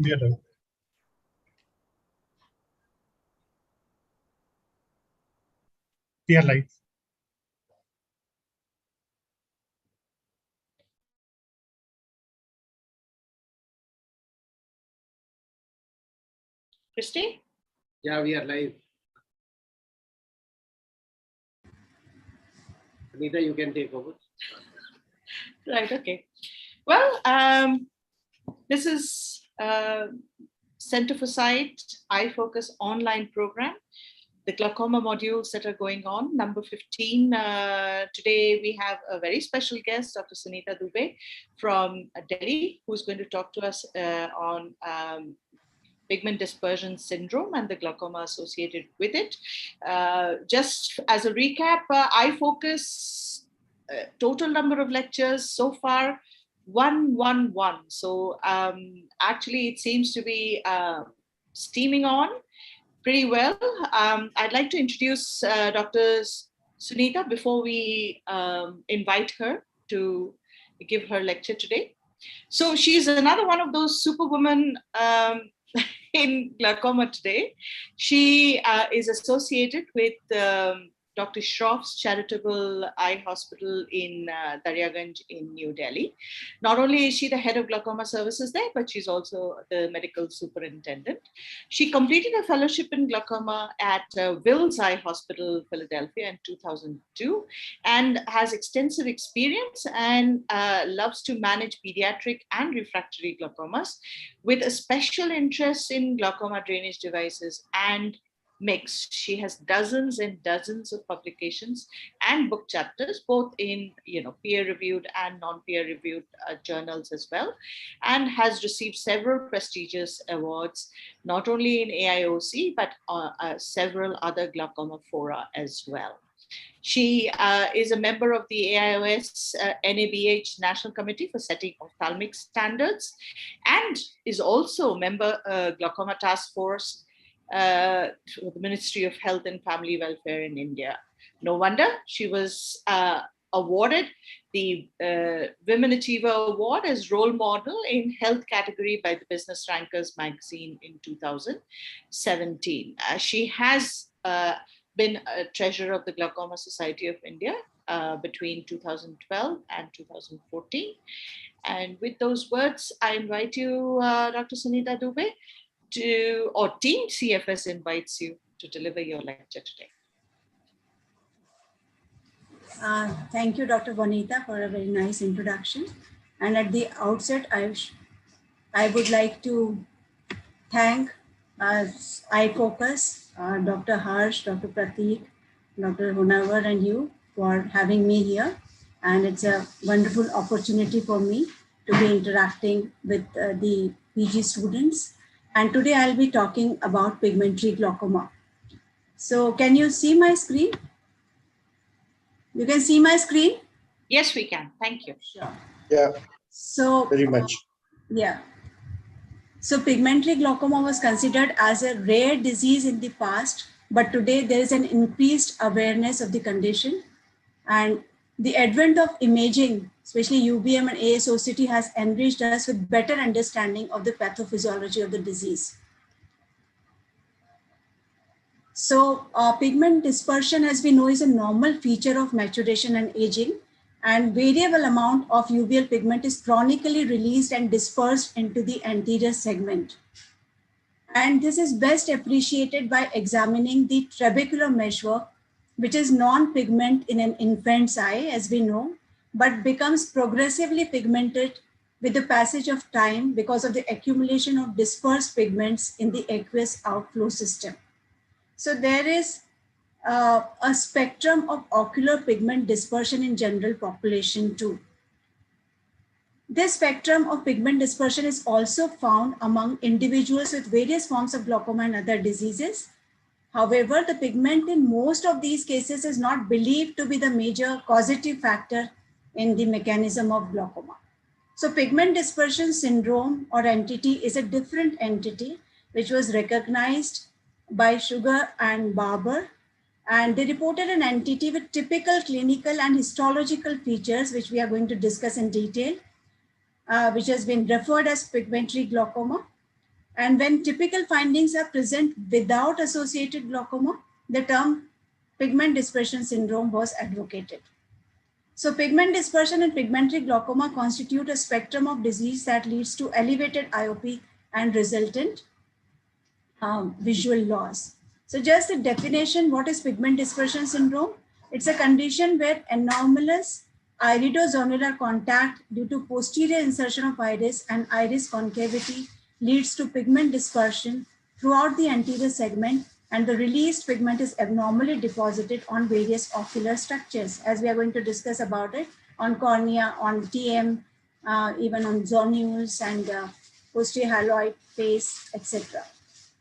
We are live. We are live. Christy? Yeah, we are live. Suneeta, you can take over. Right, okay. Well, this is Center for Sight iFocus online program, the glaucoma modules that are going on, number 15. Today we have a very special guest, Dr. Suneeta Dubey from Delhi, who's going to talk to us on pigment dispersion syndrome and the glaucoma associated with it. Just as a recap, iFocus, total number of lectures so far, 111. So actually it seems to be steaming on pretty well. I'd like to introduce Dr. Suneeta before we invite her to give her lecture today. So she's another one of those superwomen in glaucoma today. She is associated with Dr. Shroff's charitable eye hospital in Daryaganj in New Delhi. Not only is she the head of glaucoma services there, but she's also the medical superintendent. She completed a fellowship in glaucoma at Wills Eye Hospital, Philadelphia in 2002, and has extensive experience and loves to manage pediatric and refractory glaucomas with a special interest in glaucoma drainage devices and mix. She has dozens and dozens of publications and book chapters, both in peer-reviewed and non-peer-reviewed journals as well, and has received several prestigious awards, not only in AIOC, but several other glaucoma fora as well. She is a member of the AIOS NABH National Committee for Setting Ophthalmic Standards, and is also a member Glaucoma Task Force to the Ministry of Health and Family Welfare in India. No wonder she was awarded the Women Achiever Award as role model in health category by the Business Rankers magazine in 2017. She has been a treasurer of the Glaucoma Society of India between 2012 and 2014. And with those words, I invite you, Dr. Suneeta Dubey, or Team CFS invites you to deliver your lecture today. Thank you, Dr. Bonita, for a very nice introduction. And at the outset, I would like to thank iFocus, Dr. Harsh, Dr. Prateek, Dr. Hunavar, and you for having me here. And it's a wonderful opportunity for me to be interacting with the PG students. And today I'll be talking about pigmentary glaucoma. So can you see my screen? You can see my screen? Yes, we can. Thank you. Sure. Yeah. So very much. Yeah. So pigmentary glaucoma was considered as a rare disease in the past, but today there is an increased awareness of the condition, and the advent of imaging, especially UBM and ASOCT, has enriched us with better understanding of the pathophysiology of the disease. So pigment dispersion, as we know, is a normal feature of maturation and aging, and variable amount of uveal pigment is chronically released and dispersed into the anterior segment. And this is best appreciated by examining the trabecular meshwork, which is non-pigment in an infant's eye, as we know, but becomes progressively pigmented with the passage of time because of the accumulation of dispersed pigments in the aqueous outflow system. So there is a spectrum of ocular pigment dispersion in general population too. This spectrum of pigment dispersion is also found among individuals with various forms of glaucoma and other diseases. However, the pigment in most of these cases is not believed to be the major causative factor in the mechanism of glaucoma. So pigment dispersion syndrome or entity is a different entity which was recognized by Sugar and Barber, and they reported an entity with typical clinical and histological features, which we are going to discuss in detail, which has been referred as pigmentary glaucoma. And when typical findings are present without associated glaucoma, the term pigment dispersion syndrome was advocated. So pigment dispersion and pigmentary glaucoma constitute a spectrum of disease that leads to elevated IOP and resultant visual loss. So just the definition, what is pigment dispersion syndrome? It's a condition where anomalous iridozonular contact due to posterior insertion of iris and iris concavity leads to pigment dispersion throughout the anterior segment, and the released pigment is abnormally deposited on various ocular structures, as we are going to discuss about it, on cornea, on TM, even on zonules and posterior hyaloid face, etc.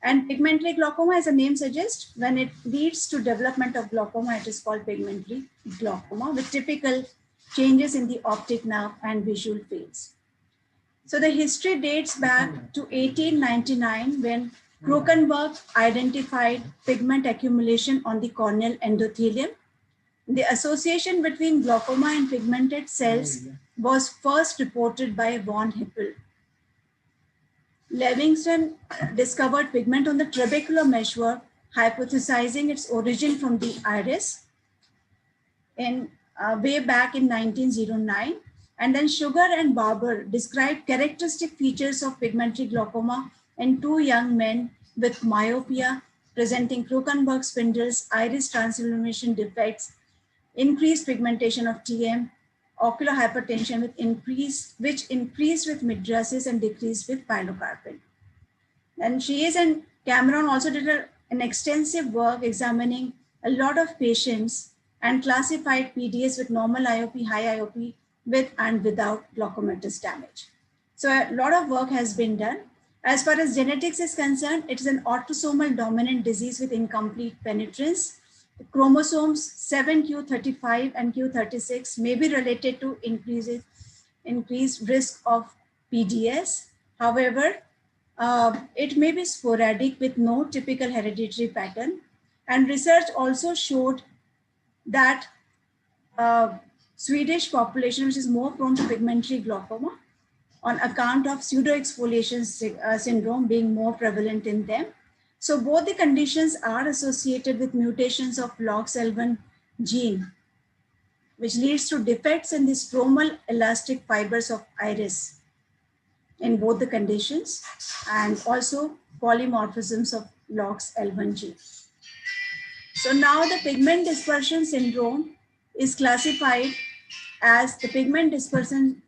And pigmentary glaucoma, as the name suggests, when it leads to development of glaucoma, it is called pigmentary glaucoma with typical changes in the optic nerve and visual fields. So the history dates back to 1899 when Kronenberg identified pigment accumulation on the corneal endothelium. The association between glaucoma and pigmented cells was first reported by von Hippel. Livingston discovered pigment on the trabecular meshwork, hypothesizing its origin from the iris in way back in 1909. And then Sugar and Barber described characteristic features of pigmentary glaucoma in two young men with myopia presenting Kronenberg spindles, iris transillumination defects, increased pigmentation of TM, ocular hypertension which increased with mydriasis and decreased with pilocarpine. And Shays and Cameron also did an extensive work examining a lot of patients and classified PDS with normal IOP, high IOP, with and without glaucomatous damage. So a lot of work has been done. As far as genetics is concerned, it is an autosomal dominant disease with incomplete penetrance. Chromosomes 7q35 and q36 may be related to increased risk of PDS. However, it may be sporadic with no typical hereditary pattern. And research also showed that Swedish population, which is more prone to pigmentary glaucoma on account of pseudoexfoliation syndrome being more prevalent in them. So both the conditions are associated with mutations of LOXL1 gene, which leads to defects in the stromal elastic fibers of iris in both the conditions, and also polymorphisms of LOXL1 gene. So now the pigment dispersion syndrome is classified as the pigment dispersion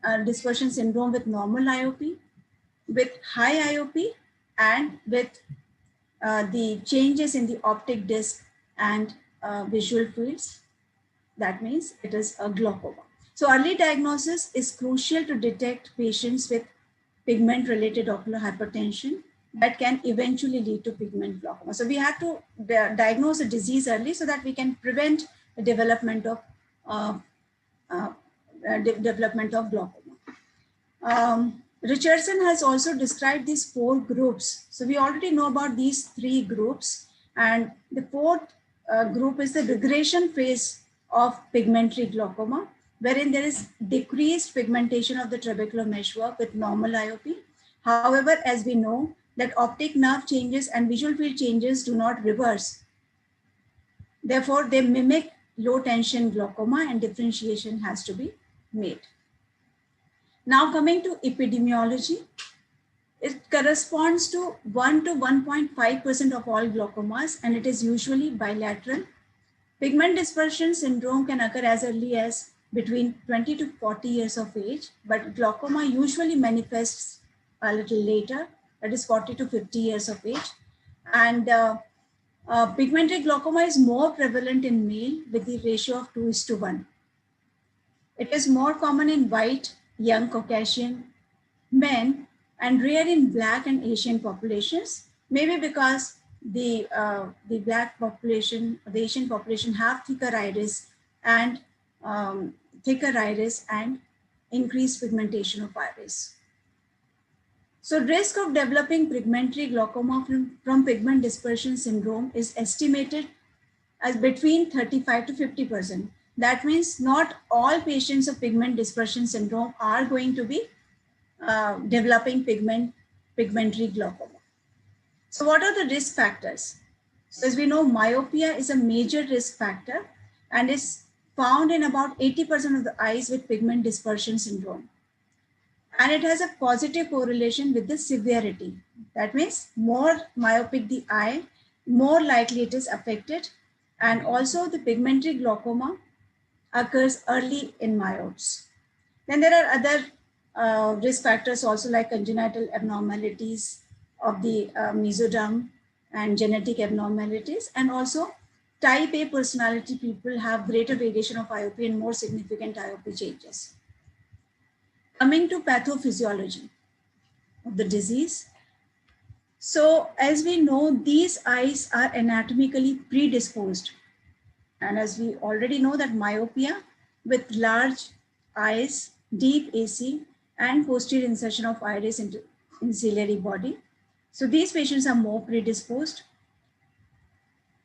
syndrome with normal IOP, with high IOP, and with the changes in the optic disc and visual fields. That means it is a glaucoma. So early diagnosis is crucial to detect patients with pigment-related ocular hypertension that can eventually lead to pigment glaucoma. So we have to diagnose a disease early so that we can prevent the development of glaucoma. Richardson has also described these 4 groups. So we already know about these 3 groups, and the 4th group is the regression phase of pigmentary glaucoma, wherein there is decreased pigmentation of the trabecular meshwork with normal IOP. However, as we know that optic nerve changes and visual field changes do not reverse. Therefore, they mimic low tension glaucoma and differentiation has to be made. Now coming to epidemiology, it corresponds to 1 to 1.5% of all glaucomas, and it is usually bilateral. Pigment dispersion syndrome can occur as early as between 20 to 40 years of age, but glaucoma usually manifests a little later, that is 40 to 50 years of age. And pigmentary glaucoma is more prevalent in male with the ratio of 2:1. It is more common in white, young Caucasian men and rare in Black and Asian populations, maybe because the Black population, the Asian population have thicker iris and increased pigmentation of iris. So risk of developing pigmentary glaucoma from pigment dispersion syndrome is estimated as between 35 to 50%. That means not all patients of pigment dispersion syndrome are going to be developing pigmentary glaucoma. So what are the risk factors? So as we know, myopia is a major risk factor and is found in about 80% of the eyes with pigment dispersion syndrome. And it has a positive correlation with the severity. That means more myopic the eye, more likely it is affected. And also the pigmentary glaucoma occurs early in myopes. Then there are other risk factors also, like congenital abnormalities of the mesoderm and genetic abnormalities. And also type A personality people have greater variation of IOP and more significant IOP changes. Coming to pathophysiology of the disease. So as we know, these eyes are anatomically predisposed. And as we already know that myopia with large eyes, deep AC, and posterior insertion of iris into ciliary body. So these patients are more predisposed.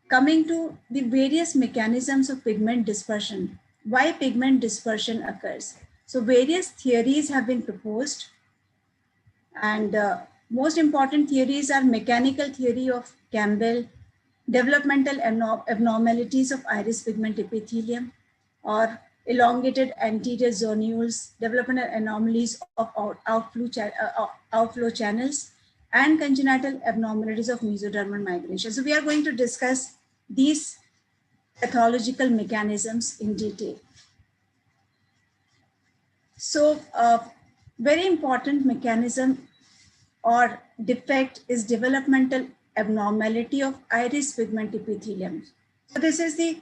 Coming to the various mechanisms of pigment dispersion, why pigment dispersion occurs. So various theories have been proposed, and most important theories are mechanical theory of Campbell, developmental abnormalities of iris pigment epithelium, or elongated anterior zonules, developmental anomalies of outflow channels, and congenital abnormalities of mesodermal migration. So we are going to discuss these pathological mechanisms in detail. So very important mechanism or defect is developmental abnormality of iris pigment epithelium. So this is the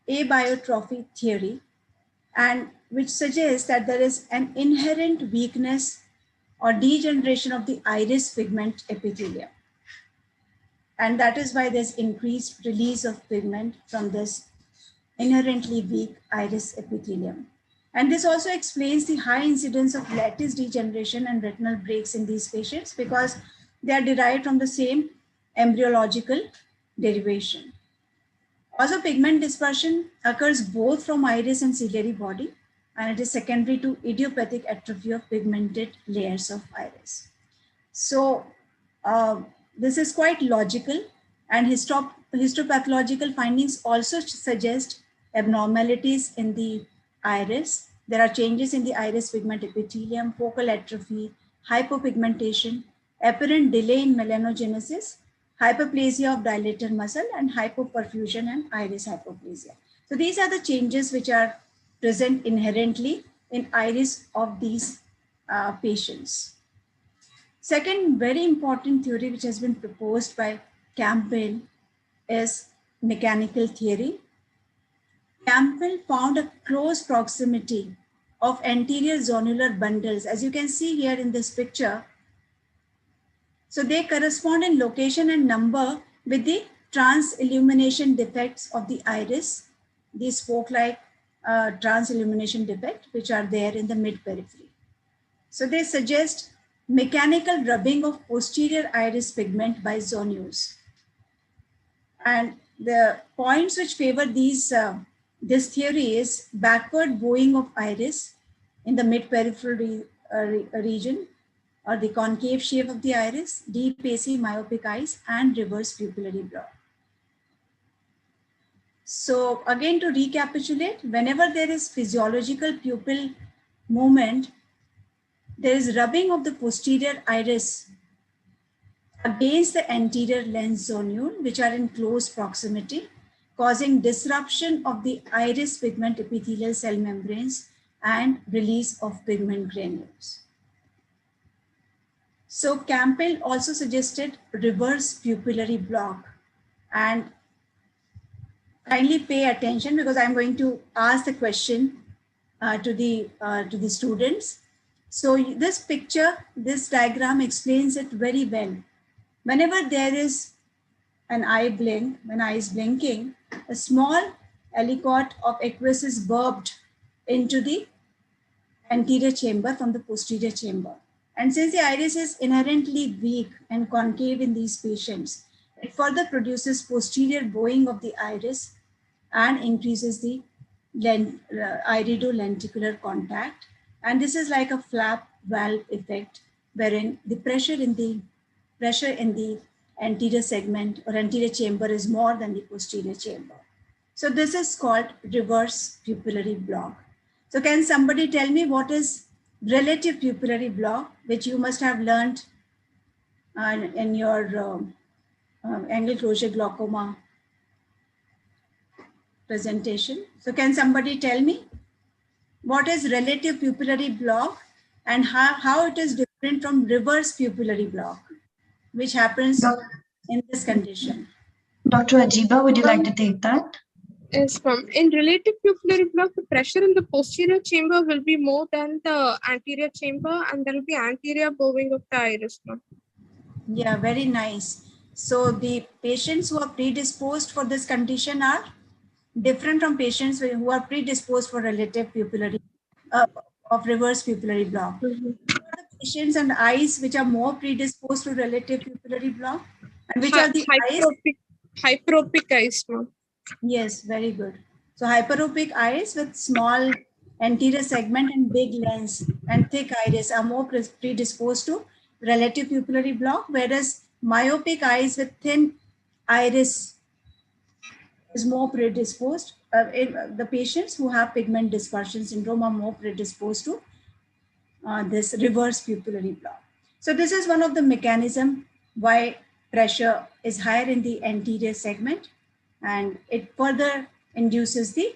abiotrophy theory, and which suggests that there is an inherent weakness or degeneration of the iris pigment epithelium. And that is why there's increased release of pigment from this inherently weak iris epithelium. And this also explains the high incidence of lattice degeneration and retinal breaks in these patients, because they are derived from the same embryological derivation. Also, pigment dispersion occurs both from iris and ciliary body, and it is secondary to idiopathic atrophy of pigmented layers of iris. So this is quite logical, and histopathological findings also suggest abnormalities in the iris. There are changes in the iris pigment epithelium, focal atrophy, hypopigmentation, apparent delay in melanogenesis, hyperplasia of dilator muscle, and hypoperfusion and iris hypoplasia. So these are the changes which are present inherently in iris of these patients. Second very important theory which has been proposed by Campbell is mechanical theory. Campbell found a close proximity of anterior zonular bundles, as you can see here in this picture. So they correspond in location and number with the trans-illumination defects of the iris, these spoke-like trans-illumination defects which are there in the mid-periphery. So they suggest mechanical rubbing of posterior iris pigment by zonules. And the points which favor these, this theory is backward bowing of iris in the mid-peripheral region, or the concave shape of the iris, deep AC myopic eyes, and reverse pupillary brow. So again, to recapitulate, whenever there is physiological pupil movement, there is rubbing of the posterior iris against the anterior lens zonule, which are in close proximity, causing disruption of the iris pigment epithelial cell membranes and release of pigment granules. So Campbell also suggested reverse pupillary block, and kindly pay attention because I'm going to ask the question to the students. So this picture, this diagram explains it very well. Whenever there is an eye blink, when eye is blinking, a small aliquot of aqueous is burped into the anterior chamber from the posterior chamber. And since the iris is inherently weak and concave in these patients, it further produces posterior bowing of the iris and increases the iridolenticular contact. And this is like a flap valve effect, wherein the pressure in the anterior segment or anterior chamber is more than the posterior chamber. So this is called reverse pupillary block. So can somebody tell me what is relative pupillary block, which you must have learned in your angle closure glaucoma presentation? So can somebody tell me what is relative pupillary block and how it is different from reverse pupillary block, which happens in this condition? Dr. Ajiba, would you like to take that? Yes, ma'am. In relative pupillary block, the pressure in the posterior chamber will be more than the anterior chamber, and there will be anterior bowing of the iris, ma'am. Yeah, very nice. So the patients who are predisposed for this condition are different from patients who are predisposed for relative pupillary of reverse pupillary block. Mm-hmm. What are the patients and eyes which are more predisposed to relative pupillary block, and which are the eyes? Hyperopic eyes, ma'am. Yes, very good. So hyperopic eyes with small anterior segment and big lens and thick iris are more predisposed to relative pupillary block, whereas myopic eyes with thin iris is more predisposed. The patients who have pigment dispersion syndrome are more predisposed to this reverse pupillary block. So this is one of the mechanism why pressure is higher in the anterior segment, and it further induces the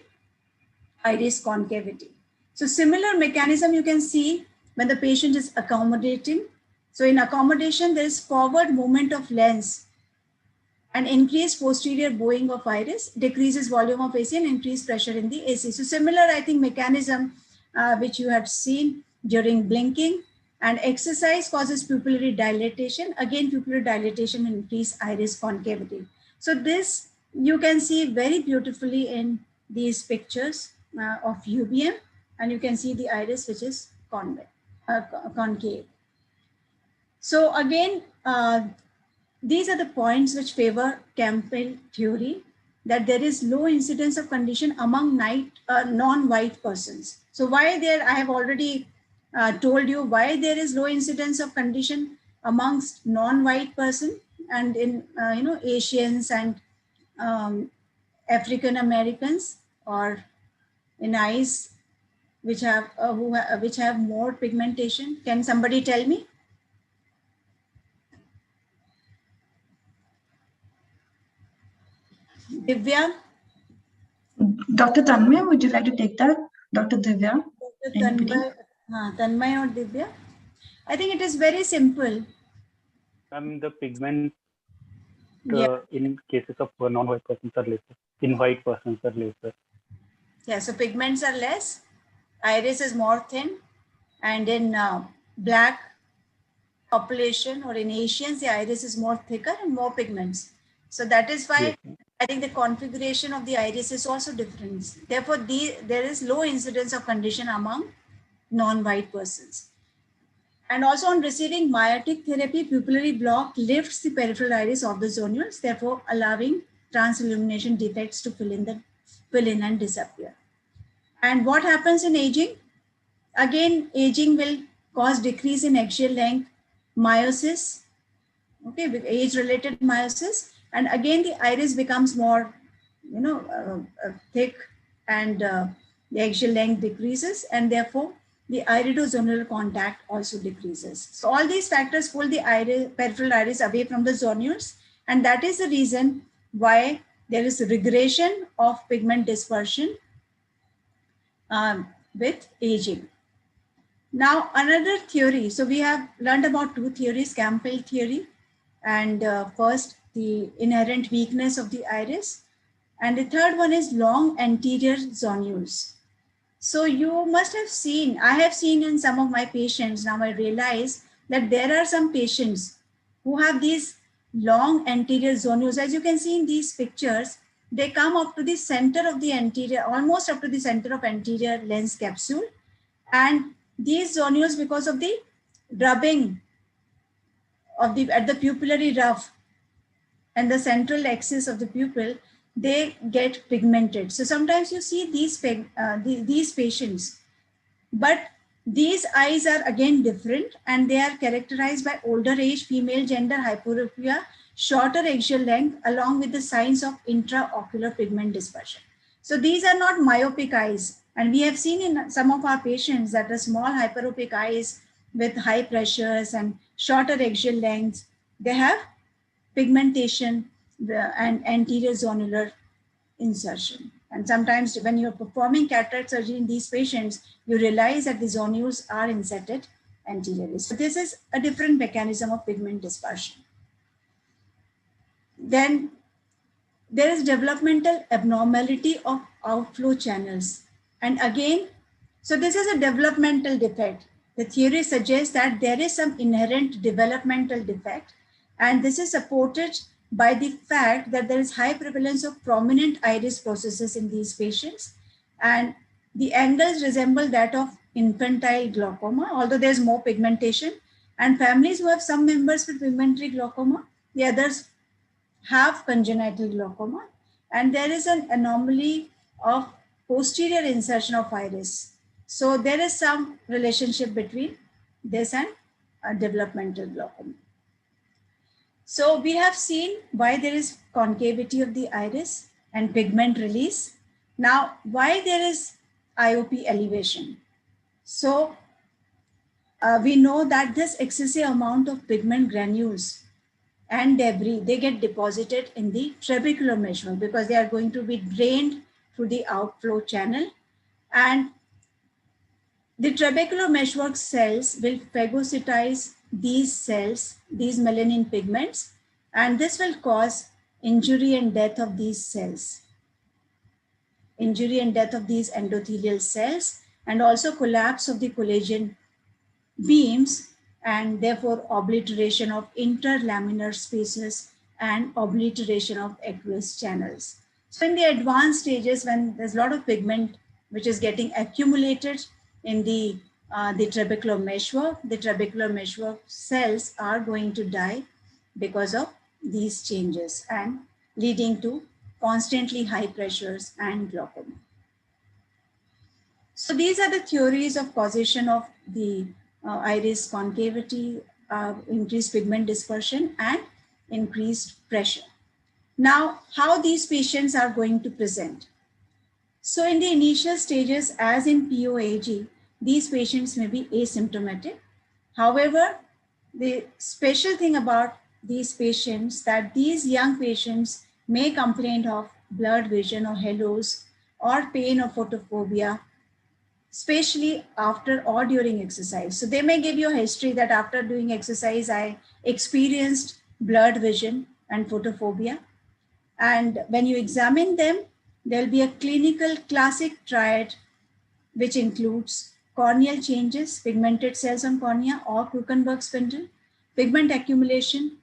iris concavity. So similar mechanism you can see when the patient is accommodating. So in accommodation, there is forward movement of lens and increased posterior bowing of iris, decreases volume of AC and increased pressure in the AC. So similar, I think, mechanism which you have seen during blinking, and exercise causes pupillary dilatation. Again, pupillary dilatation and increased iris concavity. So this you can see very beautifully in these pictures of UBM, and you can see the iris which is concave. So again, these are the points which favor Campbell theory, that there is low incidence of condition among non-white persons. So why there, I have already told you why there is low incidence of condition amongst non-white person, and in Asians and African Americans, or in eyes which have which have more pigmentation. Can somebody tell me? Divya? Dr. Tanmay, would you like to take that? Dr. Divya? Tanmay or Divya? I think it is very simple. The pigment in cases of non-white persons are lesser. In white persons are lesser. Yeah, so pigments are less, iris is more thin, and in black population or in Asians, the iris is more thicker and more pigments. So that is why I think the configuration of the iris is also different. Therefore, there is low incidence of condition among non-white persons. And also on receiving myotic therapy, pupillary block lifts the peripheral iris of the zonules, therefore allowing transillumination defects to fill in and disappear. And what happens in aging? Again, aging will cause decrease in axial length, meiosis, okay, with age-related meiosis. And again, the iris becomes more, thick, and the axial length decreases, and therefore the iridozonular contact also decreases. So all these factors pull the peripheral iris away from the zonules, and that is the reason why there is regression of pigment dispersion with aging. Now, another theory. So we have learned about two theories, Campbell theory, and first the inherent weakness of the iris, and the third one is long anterior zonules. So you must have seen, I have seen in some of my patients, now I realize that there are some patients who have these long anterior zonules. As you can see in these pictures, they come up to the center of the anterior, almost up to the center of anterior lens capsule. And these zonules, because of the rubbing of at the pupillary ruff and the central axis of the pupil, they get pigmented. So sometimes you see these patients, but these eyes are again different, and they are characterized by older age, female gender hyperopia, shorter axial length, along with the signs of intraocular pigment dispersion. So these are not myopic eyes. And we have seen in some of our patients that the small hyperopic eyes with high pressures and shorter axial lengths, they have pigmentation and anterior zonular insertion. And sometimes when you're performing cataract surgery in these patients, you realize that the zonules are inserted anteriorly. So this is a different mechanism of pigment dispersion. Then there is developmental abnormality of outflow channels. And again, so this is a developmental defect. The theory suggests that there is some inherent developmental defect, and this is supported by the fact that there is high prevalence of prominent iris processes in these patients, and the angles resemble that of infantile glaucoma, although there's more pigmentation. And families who have some members with pigmentary glaucoma, the others have congenital glaucoma, and there is an anomaly of posterior insertion of iris. So there is some relationship between this and developmental glaucoma. So we have seen why there is concavity of the iris and pigment release. Now, why there is IOP elevation? So we know that this excessive amount of pigment granules and debris, they get deposited in the trabecular meshwork because they are going to be drained through the outflow channel. And the trabecular meshwork cells will phagocytize these cells, these melanin pigments, and this will cause injury and death of these cells. Injury and death of these endothelial cells, and also collapse of the collagen beams, and therefore obliteration of interlaminar spaces and obliteration of aqueous channels. So in the advanced stages, when there's a lot of pigment which is getting accumulated in the trabecular meshwork cells are going to die because of these changes and leading to constantly high pressures and glaucoma. So these are the theories of causation of the iris concavity, increased pigment dispersion, and increased pressure. Now, how these patients are going to present? So in the initial stages, as in POAG, these patients may be asymptomatic. However, the special thing about these patients that these young patients may complain of blurred vision or halos or pain or photophobia, especially after or during exercise. So they may give you a history that after doing exercise, I experienced blurred vision and photophobia. And when you examine them, there'll be a clinical classic triad, which includes corneal changes, pigmented cells on cornea or Krukenberg spindle, pigment accumulation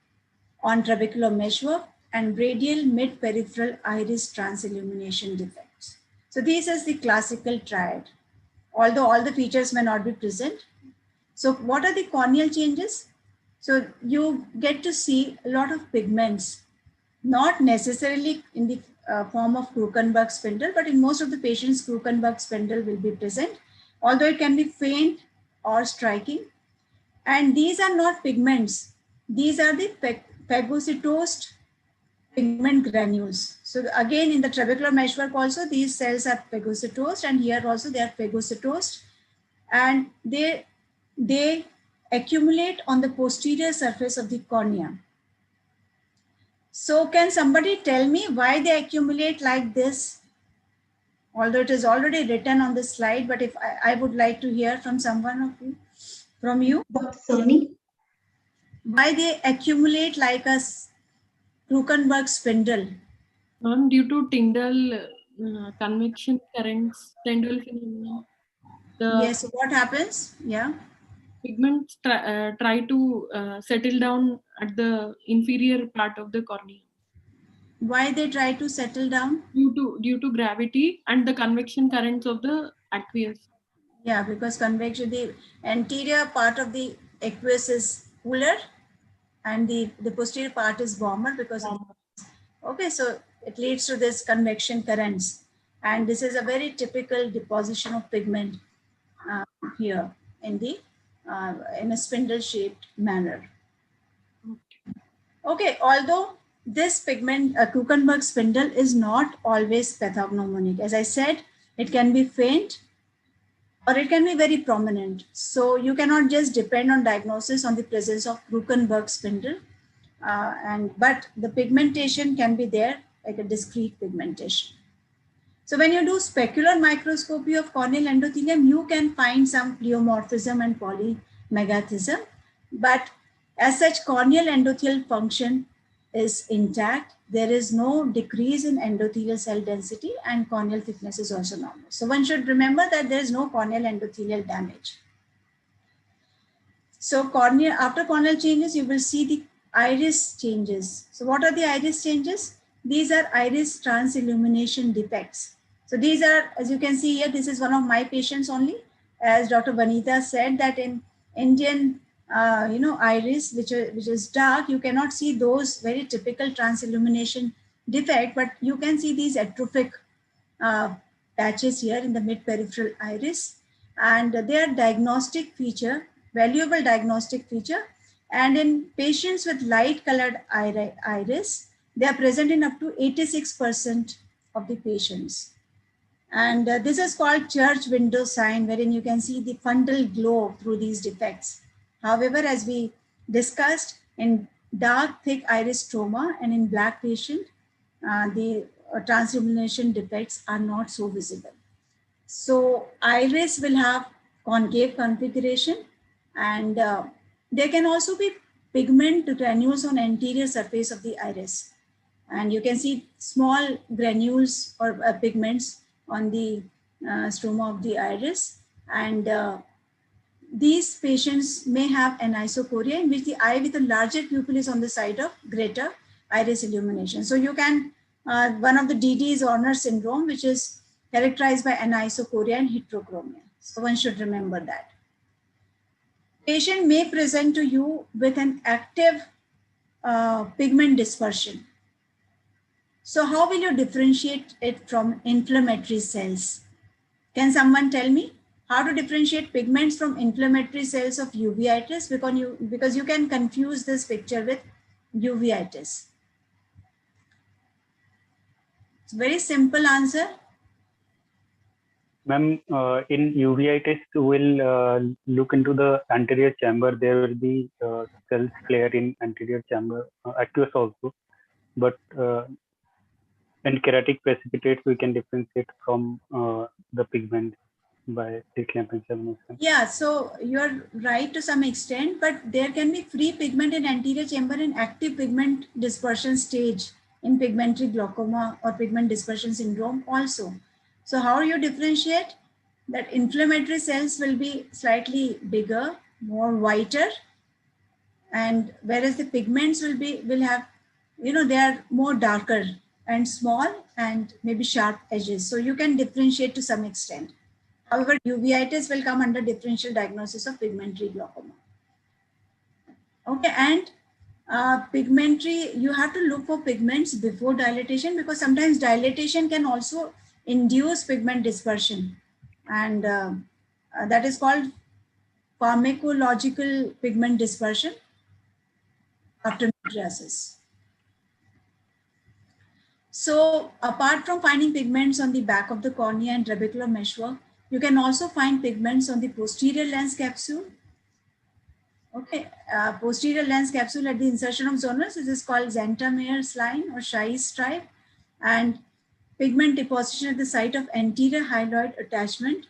on trabecular meshwork, and radial mid-peripheral iris transillumination defects. So this is the classical triad, although all the features may not be present. So what are the corneal changes? So you get to see a lot of pigments, not necessarily in the form of Krukenberg spindle, but in most of the patients, Krukenberg spindle will be present, although it can be faint or striking. And these are not pigments. These are the phagocytosed pigment granules. So again, in the trabecular meshwork also, these cells are phagocytosed, and here also they are phagocytosed, and they accumulate on the posterior surface of the cornea. So can somebody tell me why they accumulate like this? Although it is already written on the slide, but if I would like to hear from someone of you, from you. Dr. Soni? Why they accumulate like a Krukenberg spindle? Due to Tyndall convection currents, Tyndall phenomenon, the Yes, what happens? Yeah. pigments try to settle down at the inferior part of the cornea. Why they try to settle down? Due to gravity and the convection currents of the aqueous. Yeah, because convection, the anterior part of the aqueous is cooler and the posterior part is warmer because of, okay, so it leads to this convection currents. And this is a very typical deposition of pigment here in the in a spindle shaped manner. Okay. Okay, although this pigment, Kuchenberg spindle, is not always pathognomonic. As I said, it can be faint or it can be very prominent. So you cannot just depend on diagnosis on the presence of Kuchenberg spindle. But the pigmentation can be there, like a discrete pigmentation. So when you do specular microscopy of corneal endothelium, you can find some pleomorphism and polymegathism. But as such, corneal endothelial function is intact. There is no decrease in endothelial cell density and corneal thickness is also normal. So one should remember that there is no corneal endothelial damage. So after corneal changes, you will see the iris changes. So what are the iris changes? These are iris transillumination defects. So these are, as you can see here, this is one of my patients only. As Dr. Vanita said, that in Indian, iris, which is dark, you cannot see those very typical transillumination defect, but you can see these atrophic patches here in the mid-peripheral iris. And they are diagnostic feature, valuable diagnostic feature. And in patients with light colored iris, they are present in up to 86% of the patients. And this is called church window sign, wherein you can see the fundal glow through these defects. However, as we discussed, in dark, thick iris stroma and in black patient, the transillumination defects are not so visible. So iris will have concave configuration, and there can also be pigment granules on anterior surface of the iris. And you can see small granules or pigments on the stroma of the iris. And these patients may have anisocoria, in which the eye with a larger pupil is on the side of greater iris illumination. So you can, one of the DD is Horner syndrome, which is characterized by anisocoria and heterochromia. So one should remember that. Patient may present to you with an active pigment dispersion. So how will you differentiate it from inflammatory cells? Can someone tell me how to differentiate pigments from inflammatory cells of uveitis? Because you can confuse this picture with uveitis. It's a very simple answer. Ma'am, in uveitis, we'll look into the anterior chamber. There will be cells flare in anterior chamber, aqueous also. But in keratic precipitates, we can differentiate from the pigment by slit-lamp examination. Yeah, so you're right to some extent, but there can be free pigment in anterior chamber in active pigment dispersion stage in pigmentary glaucoma or pigment dispersion syndrome also. So how you differentiate? That inflammatory cells will be slightly bigger, more whiter, and whereas the pigments will have, they are more darker and small and maybe sharp edges. So you can differentiate to some extent. However, uveitis will come under differential diagnosis of pigmentary glaucoma. Okay, and pigmentary, you have to look for pigments before dilatation, because sometimes dilatation can also induce pigment dispersion. And that is called pharmacological pigment dispersion after mydriasis. So apart from finding pigments on the back of the cornea and trabecular meshwork, you can also find pigments on the posterior lens capsule. Okay, posterior lens capsule at the insertion of zonulars, this is called Xantameyer's line or Schei's stripe, and pigment deposition at the site of anterior hyaloid attachment,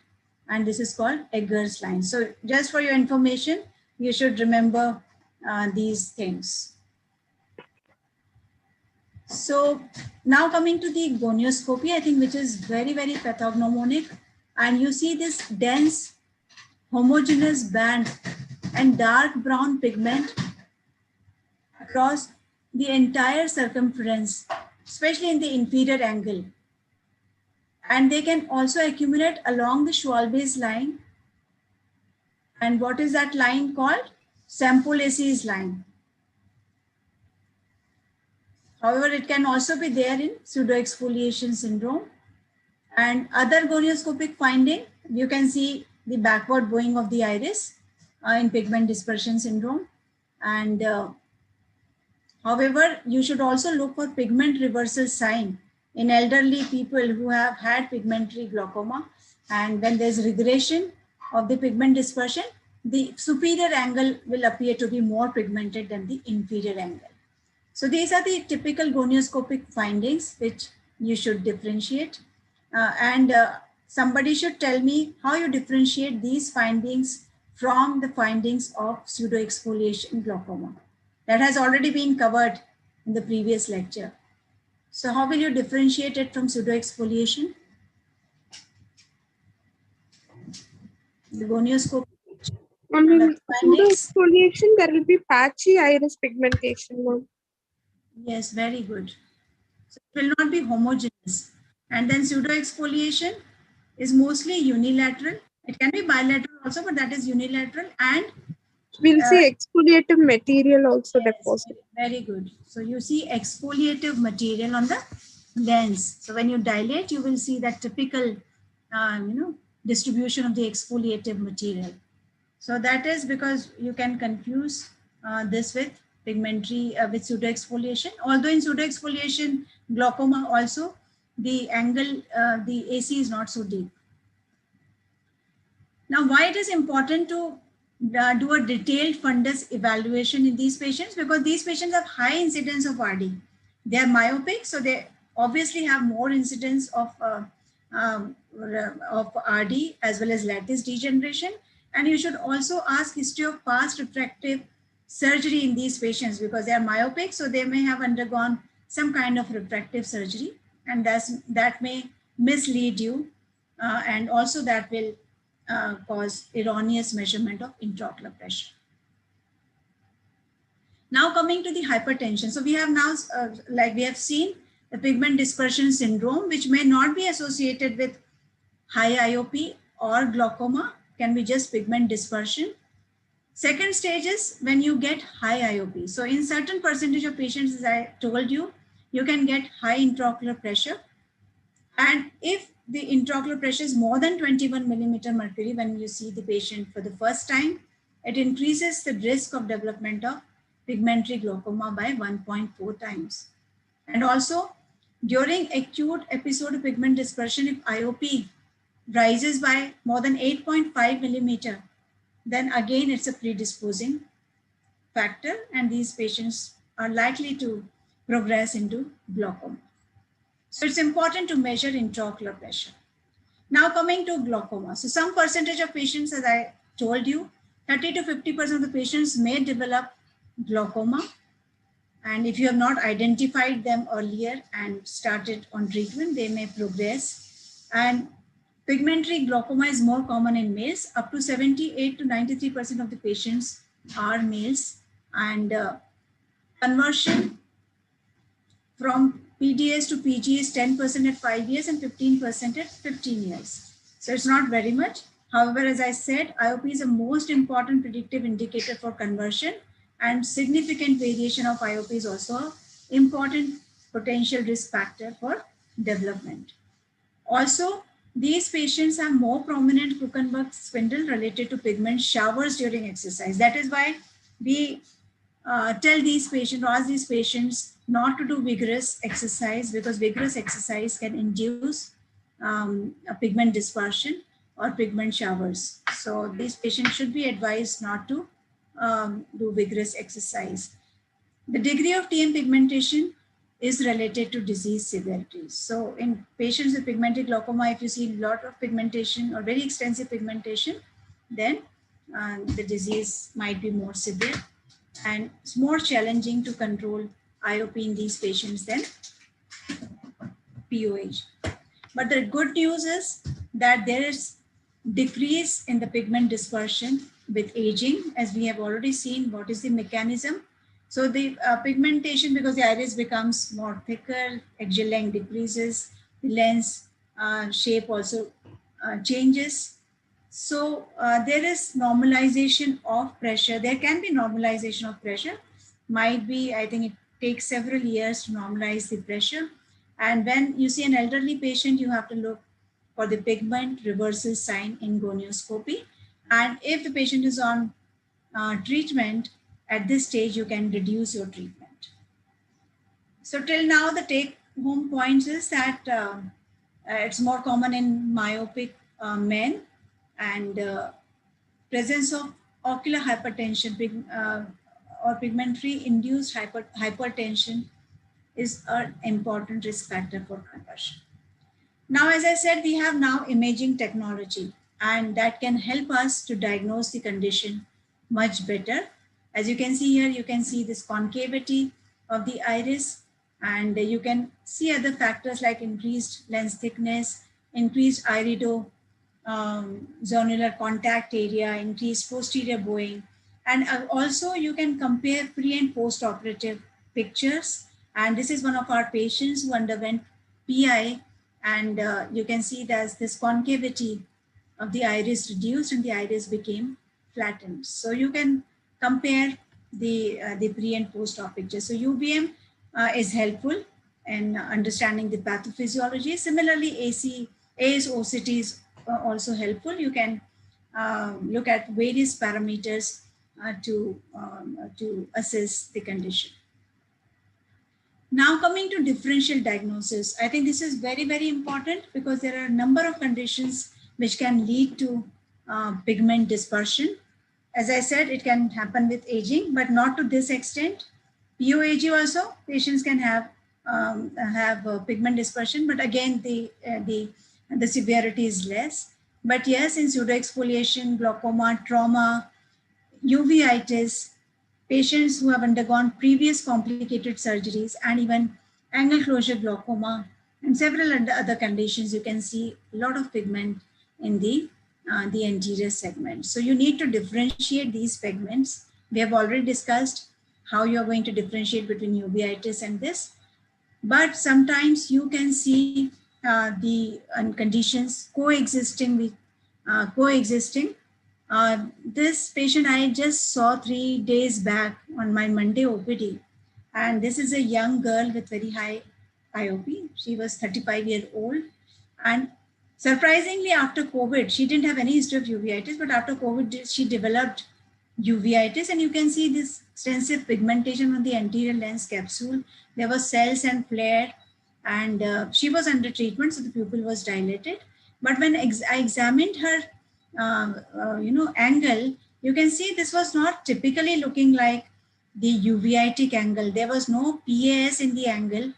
and this is called Egger's line. So just for your information, you should remember these things. So now coming to the gonioscopy, I think, which is very, very pathognomonic, and you see this dense homogeneous band and dark brown pigment across the entire circumference, especially in the inferior angle. And they can also accumulate along the Schwalbe's line. And what is that line called? Sampolesi's line. However, it can also be there in pseudoexfoliation syndrome. And other gonioscopic finding, you can see the backward bowing of the iris in pigment dispersion syndrome. And However, you should also look for pigment reversal sign in elderly people who have had pigmentary glaucoma. And when there's regression of the pigment dispersion, the superior angle will appear to be more pigmented than the inferior angle. So these are the typical gonioscopic findings which you should differentiate. Somebody should tell me how you differentiate these findings from the findings of pseudoexfoliation glaucoma. That has already been covered in the previous lecture. So how will you differentiate it from pseudoexfoliation? The gonioscope I mean, findings. pseudoexfoliation, there will be patchy iris pigmentation, ma'am. Yes, very good. So it will not be homogeneous. And then pseudoexfoliation is mostly unilateral. It can be bilateral also, but that is unilateral. And We'll see exfoliative material also yes, deposit. very good. So you see exfoliative material on the lens. So when you dilate, you will see that typical, distribution of the exfoliative material. So that is because you can confuse this with pigmentary, with pseudoexfoliation. Although in pseudoexfoliation glaucoma also, the angle, the AC is not so deep. Now, why it is important to do a detailed fundus evaluation in these patients? Because these patients have high incidence of RD. They are myopic, so they obviously have more incidence of RD as well as lattice degeneration. And you should also ask history of past refractive surgery in these patients because they are myopic, so they may have undergone some kind of refractive surgery, and that may mislead you, and also that will cause erroneous measurement of intraocular pressure. Now coming to the hypertension. So we have now, like we have seen, the pigment dispersion syndrome, which may not be associated with high IOP or glaucoma, can be just pigment dispersion. Second stage is when you get high IOP. So in certain percentage of patients, as I told you, you can get high intraocular pressure. And if the intraocular pressure is more than 21 millimeter mercury when you see the patient for the first time, it increases the risk of development of pigmentary glaucoma by 1.4 times. And also during acute episode of pigment dispersion, if IOP rises by more than 8.5 millimeter, then again it's a predisposing factor and these patients are likely to progress into glaucoma. So it's important to measure intraocular pressure. Now coming to glaucoma. So some percentage of patients, as I told you, 30 to 50% of the patients may develop glaucoma. And if you have not identified them earlier and started on treatment, they may progress. And pigmentary glaucoma is more common in males. Up to 78 to 93% of the patients are males. And conversion from PDS to PG is 10% at 5 years and 15% at 15 years. So it's not very much. However, as I said, IOP is the most important predictive indicator for conversion, and significant variation of IOP is also an important potential risk factor for development. Also, these patients have more prominent Krukenberg spindle related to pigment showers during exercise. That is why we tell these patients, or ask these patients not to do vigorous exercise, because vigorous exercise can induce a pigment dispersion or pigment showers. So these patients should be advised not to do vigorous exercise. The degree of TM pigmentation is related to disease severity. So in patients with pigmentary glaucoma, if you see a lot of pigmentation or very extensive pigmentation, then the disease might be more severe, and it's more challenging to control IOP in these patients than POH. But the good news is that there is decrease in the pigment dispersion with aging, as we have already seen. What is the mechanism? So the pigmentation, because the iris becomes more thicker, axial length decreases, the lens shape also changes. So there is normalization of pressure. There can be normalization of pressure. Might be, I think it takes several years to normalize the pressure. And when you see an elderly patient, you have to look for the pigment reversal sign in gonioscopy. And if the patient is on treatment, at this stage, you can reduce your treatment. So till now, the take home points is that it's more common in myopic men, and presence of ocular hypertension or pigmentary induced hypertension is an important risk factor for conversion. Now, as I said, we have now imaging technology, and that can help us to diagnose the condition much better. As you can see here, you can see this concavity of the iris, and you can see other factors like increased lens thickness, increased irido, zonular contact area, increased posterior bowing. And also you can compare pre and post-operative pictures. And this is one of our patients who underwent PI, and you can see that this concavity of the iris reduced and the iris became flattened. So you can compare the pre and post-op pictures. So UVM is helpful in understanding the pathophysiology. Similarly, ASOCT is also helpful. You can look at various parameters to assess the condition. Now coming to differential diagnosis, I think this is very, very important because there are a number of conditions which can lead to pigment dispersion. As I said, it can happen with aging, but not to this extent. POAG also, patients can have pigment dispersion, but again, the severity is less. But yes, in pseudoexfoliation, glaucoma, trauma, uveitis, patients who have undergone previous complicated surgeries, and even angle closure glaucoma and several other conditions, you can see a lot of pigment in the anterior segment. So you need to differentiate these pigments. We have already discussed how you are going to differentiate between uveitis and this, but sometimes you can see the conditions coexisting with this patient I just saw 3 days back on my Monday OPD, and this is a young girl with very high IOP. She was 35 years old, and surprisingly after COVID, she didn't have any history of uveitis, but after COVID, she developed uveitis, and you can see this extensive pigmentation on the anterior lens capsule. There were cells and flare, and she was under treatment, so the pupil was dilated. But when I examined her angle, you can see this was not typically looking like the uveitic angle. There was no PAS in the angle.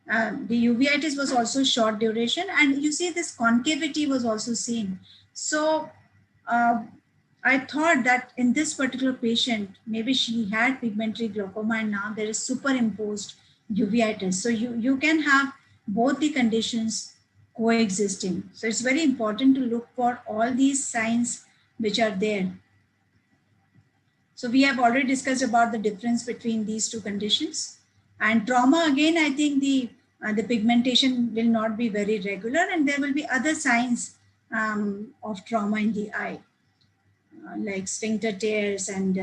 The uveitis was also short duration, and you see this concavity was also seen. So I thought that in this particular patient, maybe she had pigmentary glaucoma and now there is superimposed uveitis. So you can have both the conditions coexisting. So it's very important to look for all these signs which are there. So we have already discussed about the difference between these two conditions. And trauma, again, I think the pigmentation will not be very regular, and there will be other signs of trauma in the eye, like sphincter tears and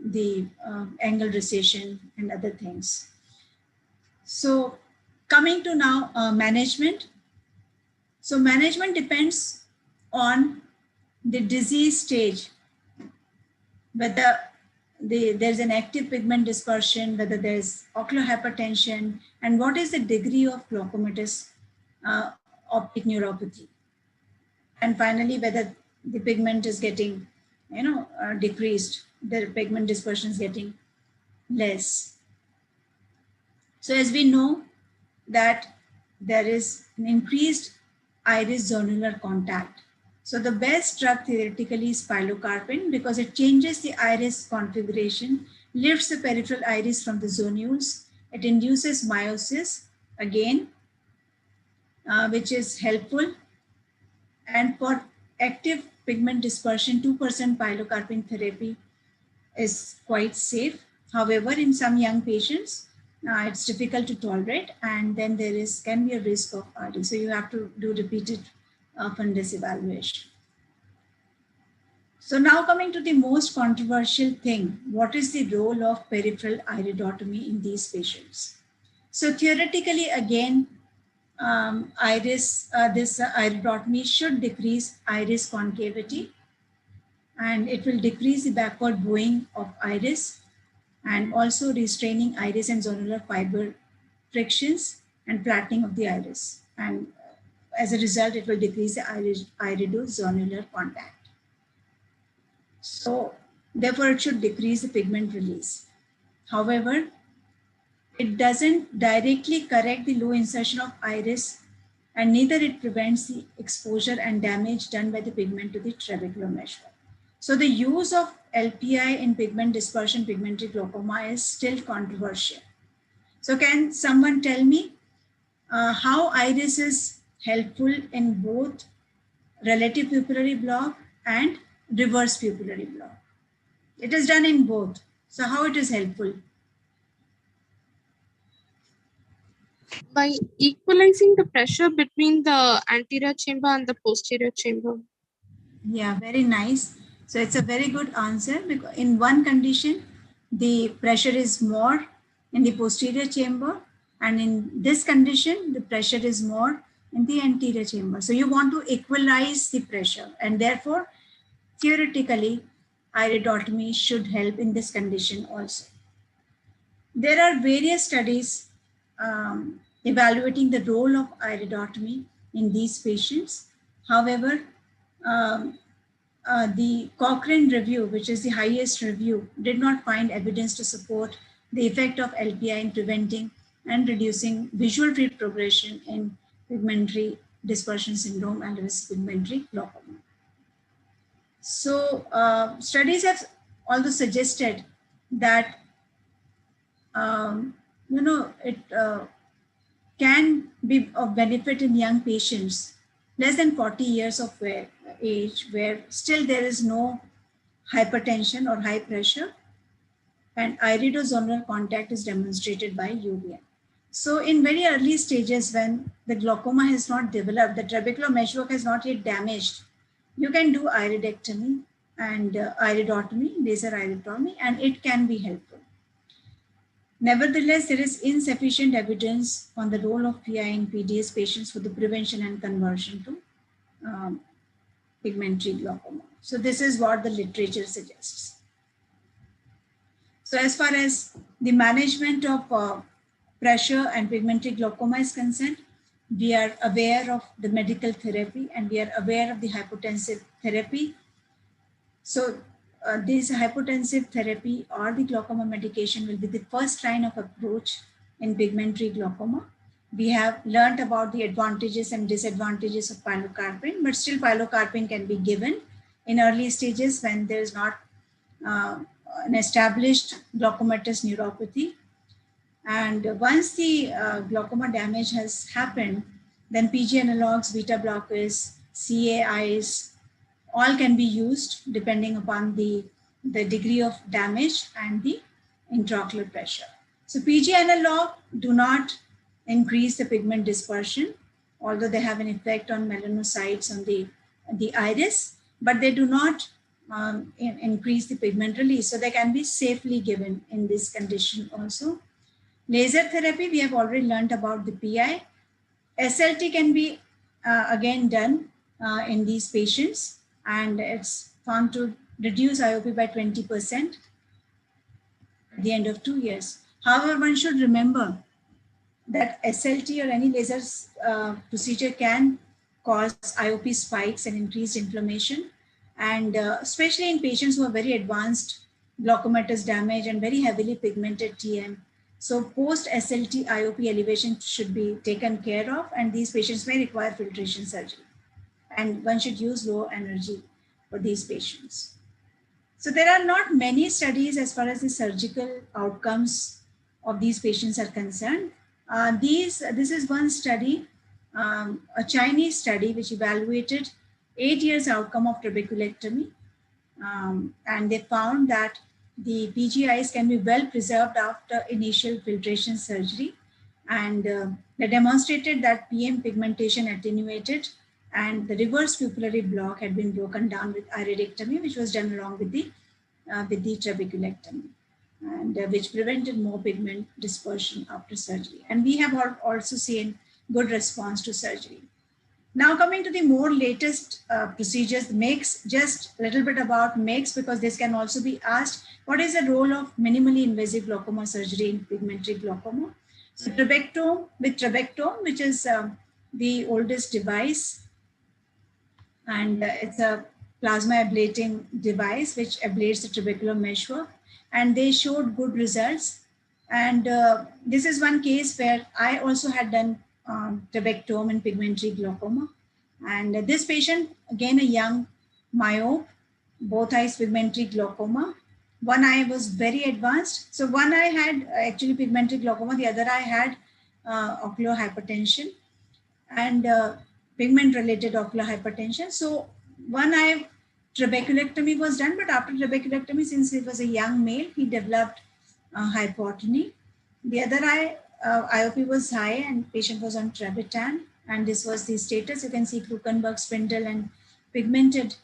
the angle recession and other things. So coming to now management. So management depends on the disease stage, whether there's an active pigment dispersion, whether there's ocular hypertension, and what is the degree of glaucomatous optic neuropathy. And finally, whether the pigment is getting, decreased, the pigment dispersion is getting less. So as we know that there is an increased iris zonular contact. So the best drug theoretically is pilocarpine because it changes the iris configuration, lifts the peripheral iris from the zonules. It induces meiosis again, which is helpful. And for active pigment dispersion, 2% pilocarpine therapy is quite safe. However, in some young patients, it's difficult to tolerate, and then there can be a risk of RD. So you have to do repeated fundus evaluation. So now coming to the most controversial thing, what is the role of peripheral iridotomy in these patients? So theoretically, again, this iridotomy should decrease iris concavity, and it will decrease the backward bowing of iris. and also restraining iris and zonular fiber frictions and flattening of the iris. And as a result, it will decrease the irido-zonular contact. So therefore, it should decrease the pigment release. However, it doesn't directly correct the low insertion of iris, and neither it prevents the exposure and damage done by the pigment to the trabecular meshwork. So the use of LPI in pigment dispersion pigmentary glaucoma is still controversial. So can someone tell me how iris is helpful in both relative pupillary block and reverse pupillary block? It is done in both. So how it is helpful? By equalizing the pressure between the anterior chamber and the posterior chamber. Yeah, very nice. So it's a very good answer, because in one condition, the pressure is more in the posterior chamber, and in this condition, the pressure is more in the anterior chamber. So you want to equalize the pressure, and therefore, theoretically, iridotomy should help in this condition also. There are various studies evaluating the role of iridotomy in these patients. However, the Cochrane review, which is the highest review, did not find evidence to support the effect of LPI in preventing and reducing visual field progression in pigmentary dispersion syndrome and pigmentary glaucoma. So studies have also suggested that it can be of benefit in young patients less than 40 years of age, where still there is no hypertension or high pressure, and irido-zonular contact is demonstrated by UVM. So in very early stages, when the glaucoma has not developed, the trabecular meshwork has not yet damaged, you can do iridectomy and iridotomy, laser iridotomy, and it can be helpful. Nevertheless, there is insufficient evidence on the role of PI in PDS patients for the prevention and conversion to pigmentary glaucoma. So this is what the literature suggests. So as far as the management of pressure and pigmentary glaucoma is concerned, we are aware of the medical therapy and we are aware of the hypotensive therapy. So this hypotensive therapy or the glaucoma medication will be the first line of approach in pigmentary glaucoma. We have learned about the advantages and disadvantages of pilocarpine, but still pilocarpine can be given in early stages when there is not an established glaucomatous neuropathy. And once the glaucoma damage has happened, then PG analogs, beta blockers, CAIs, all can be used depending upon the degree of damage and the intraocular pressure. So PG analog do not increase the pigment dispersion, although they have an effect on melanocytes on the iris, but they do not increase the pigment release. So they can be safely given in this condition also. Laser therapy, we have already learned about the PI. SLT can be again done in these patients, and it's found to reduce IOP by 20% at the end of 2 years. However, one should remember that SLT or any laser procedure can cause IOP spikes and increased inflammation, and especially in patients who have very advanced glaucomatous damage and very heavily pigmented TM. So post SLT IOP elevation should be taken care of, and these patients may require filtration surgery. And one should use low energy for these patients. So there are not many studies as far as the surgical outcomes of these patients are concerned. This is one study, a Chinese study, which evaluated 8 years outcome of trabeculectomy. And they found that the PGIs can be well preserved after initial filtration surgery. And they demonstrated that PM pigmentation attenuated and the reverse pupillary block had been broken down with iridectomy, which was done along with the trabeculectomy, and which prevented more pigment dispersion after surgery. And we have also seen good response to surgery. Now coming to the more latest procedures, MIGS, just a little bit about MIGS, because this can also be asked. What is the role of minimally invasive glaucoma surgery in pigmentary glaucoma? So trabectome, which is the oldest device, and it's a plasma ablating device which ablates the trabecular meshwork, and they showed good results. And this is one case where I also had done trabectome in pigmentary glaucoma. And this patient, again, a young myope, both eyes pigmentary glaucoma. One eye was very advanced. So one eye had actually pigmentary glaucoma, the other eye had ocular hypertension and pigment-related ocular hypertension. So one eye trabeculectomy was done, but after trabeculectomy, since he was a young male, he developed hypotony. The other eye, IOP was high and patient was on trabetan, and this was the status. You can see Krukenberg spindle and pigmented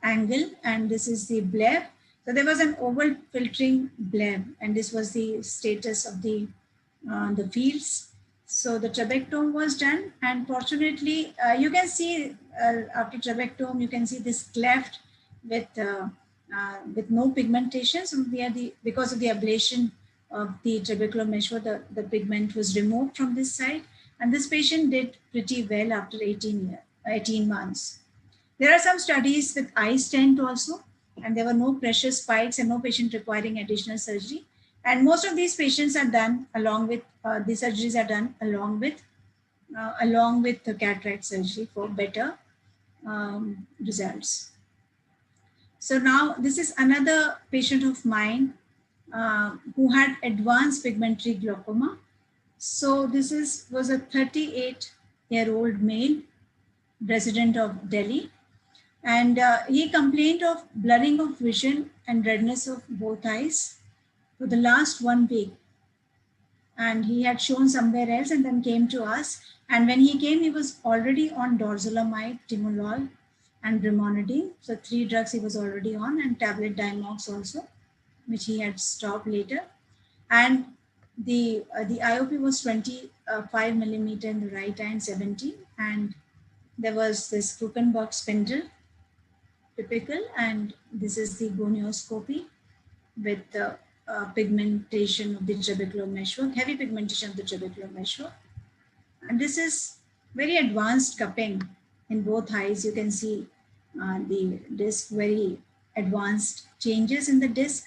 angle, and this is the bleb. So there was an oval filtering bleb, and this was the status of the fields. So the trabectome was done, and fortunately, you can see after trabectome, you can see this cleft with no pigmentation. So because of the ablation of the trabecular meshwork, the pigment was removed from this side, and this patient did pretty well after 18 months. There are some studies with eye stent also, and there were no pressure spikes and no patient requiring additional surgery. And most of these patients are done along with, the surgeries are done along with the cataract surgery for better results. So now this is another patient of mine who had advanced pigmentary glaucoma. So this was a 38-year-old male resident of Delhi. And he complained of blurring of vision and redness of both eyes for the last 1 week. And he had shown somewhere else and then came to us. And when he came, he was already on dorzolamide, timolol, and brimonidine. So 3 drugs he was already on, and tablet Diamox also, which he had stopped later. And the IOP was 25 millimeter in the right eye and 17. And there was this Krukenberg spindle, typical, and this is the gonioscopy with the pigmentation of the trabecular meshwork, heavy pigmentation of the trabecular meshwork. And this is very advanced cupping in both eyes. You can see the disc, very advanced changes in the disc.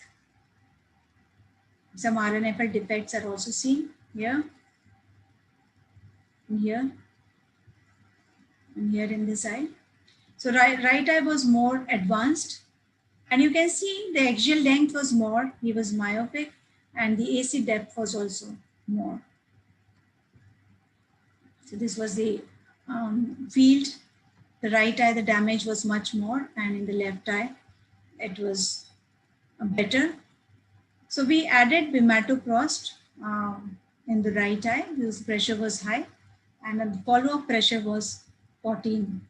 Some RNFL defects are also seen here, and here, and here in this eye. So right eye was more advanced, and you can see the axial length was more, he was myopic, and the AC depth was also more. So this was the field. The right eye, the damage was much more, and in the left eye, it was better. So we added bimatoprost in the right eye because pressure was high, and the follow-up pressure was 14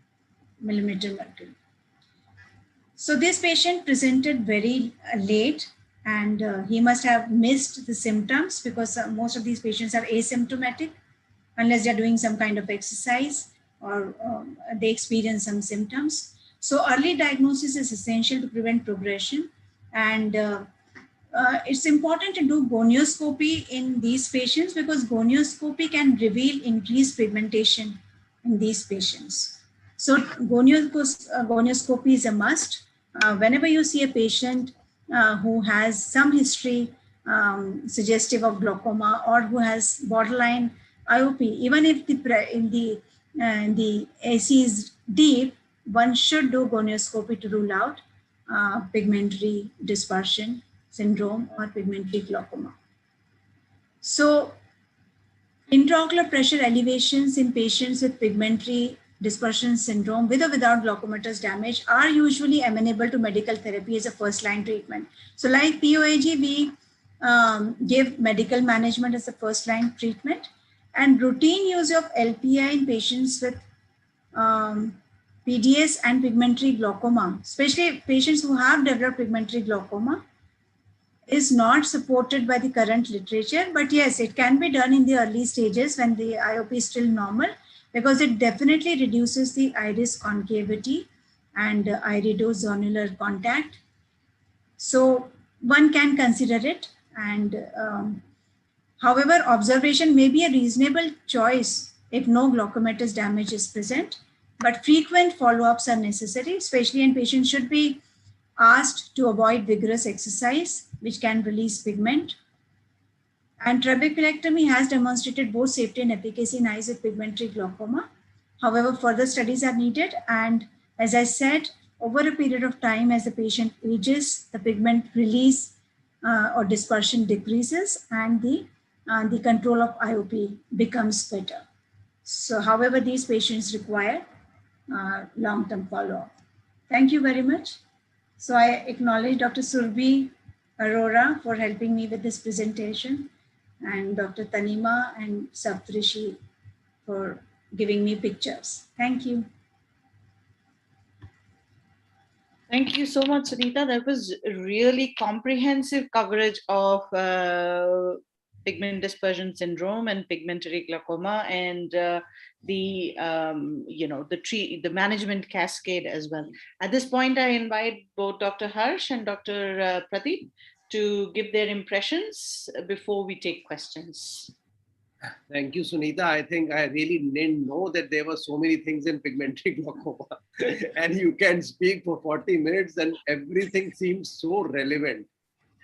millimeter mercury. So this patient presented very late, and he must have missed the symptoms because most of these patients are asymptomatic unless they're doing some kind of exercise or they experience some symptoms. So early diagnosis is essential to prevent progression, and it's important to do gonioscopy in these patients because gonioscopy can reveal increased pigmentation in these patients. So gonioscopy is a must. Whenever you see a patient who has some history suggestive of glaucoma or who has borderline IOP, even if the AC is deep, one should do gonioscopy to rule out pigmentary dispersion syndrome or pigmentary glaucoma. So intraocular pressure elevations in patients with pigmentary dispersion syndrome with or without glaucomatous damage are usually amenable to medical therapy as a first-line treatment. So like POAG, we give medical management as a first-line treatment, and routine use of LPI in patients with PDS and pigmentary glaucoma, especially patients who have developed pigmentary glaucoma, is not supported by the current literature, but yes, it can be done in the early stages when the IOP is still normal. because it definitely reduces the iris concavity and iridozonular contact. So one can consider it. And however, observation may be a reasonable choice if no glaucomatous damage is present, but frequent follow-ups are necessary, especially in patients should be asked to avoid vigorous exercise, which can release pigment. And trabeculectomy has demonstrated both safety and efficacy in eyes with pigmentary glaucoma. However, further studies are needed. And as I said, over a period of time, as the patient ages, the pigment release or dispersion decreases, and the control of IOP becomes better. So, however, these patients require long-term follow-up. Thank you very much. So I acknowledge Dr. Surbhi Arora for helping me with this presentation, and Dr. Tanima and Saptrishi for giving me pictures. Thank you. Thank you so much, Suneeta. That was really comprehensive coverage of pigment dispersion syndrome and pigmentary glaucoma, and the management cascade as well. At this point, I invite both Dr. Harsh and Dr. Pradeep to give their impressions before we take questions. Thank you, Suneeta. I think I really didn't know that there were so many things in pigmentary glaucoma. And you can speak for 40 minutes and everything seems so relevant.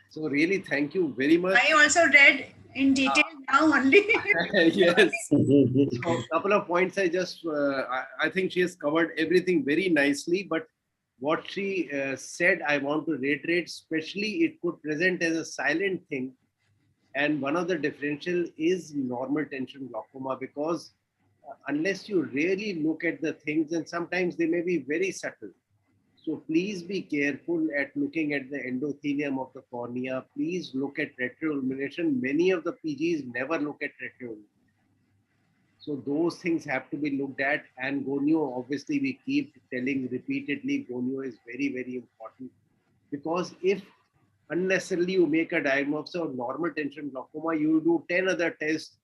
So really, thank you very much. I also read in detail now only. Yes. So a couple of points I think she has covered everything very nicely, but what she said, I want to reiterate, especially it could present as a silent thing. And one of the differential is normal tension glaucoma, because unless you really look at the things, and sometimes they may be very subtle. So please be careful at looking at the endothelium of the cornea. Please look at retroillumination. Many of the PGs never look at retroillumination. So those things have to be looked at. And gonio, obviously we keep telling repeatedly, gonio is very, very important, because if unnecessarily you make a diagnosis of normal tension glaucoma, you will do 10 other tests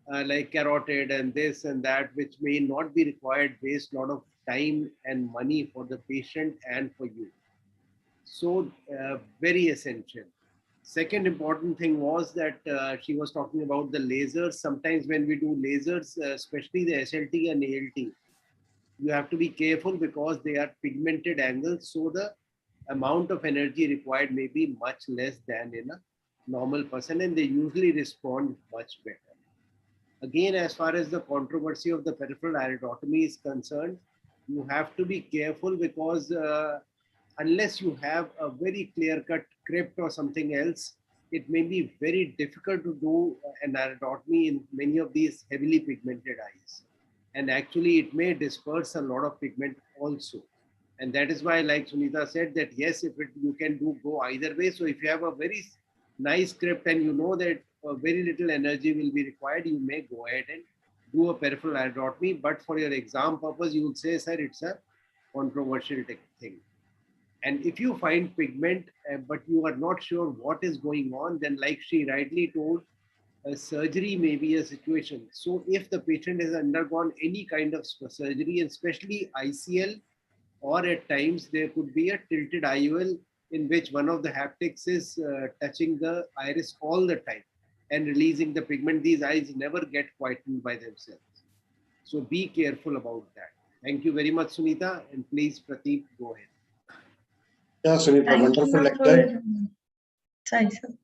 like carotid and this and that, which may not be required, waste a lot of time and money for the patient and for you. So very essential. Second important thing was that she was talking about the lasers. Sometimes when we do lasers, especially the SLT and ALT, you have to be careful because they are pigmented angles. So the amount of energy required may be much less than in a normal person, and they usually respond much better. Again, as far as the controversy of the peripheral iridotomy is concerned, you have to be careful because unless you have a very clear-cut crypt or something else, it may be very difficult to do an iridotomy in many of these heavily pigmented eyes. And actually, it may disperse a lot of pigment also. And that is why, like Suneeta said, that yes, you can go either way. So if you have a very nice crypt and you know that very little energy will be required, you may go ahead and do a peripheral iridotomy. But for your exam purpose, you would say, sir, it's a controversial thing. And if you find pigment, but you are not sure what is going on, then like she rightly told, surgery may be a situation. So if the patient has undergone any kind of surgery, and especially ICL, or at times there could be a tilted IOL in which one of the haptics is touching the iris all the time and releasing the pigment. These eyes never get quietened by themselves. So be careful about that. Thank you very much, Suneeta. And please, Pradeep, go ahead. Yeah, Suneeta, wonderful lecture. Sorry, sir.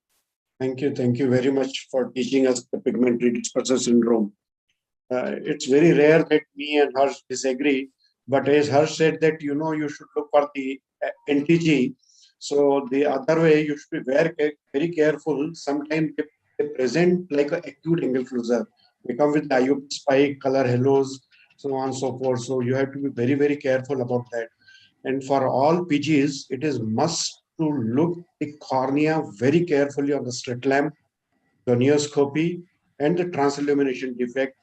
Thank you very much for teaching us the pigmentary dispersion syndrome. It's very rare that me and Harsh disagree, but as Harsh said that, you know, you should look for the NTG. So the other way, you should be very careful. Sometimes they present like an acute angle fluxer. They come with IOP spike, color halos, so on and so forth. So you have to be very, very careful about that. And for all PGs, it is must to look the cornea very carefully on the slit lamp, gonioscopy, and the transillumination defect.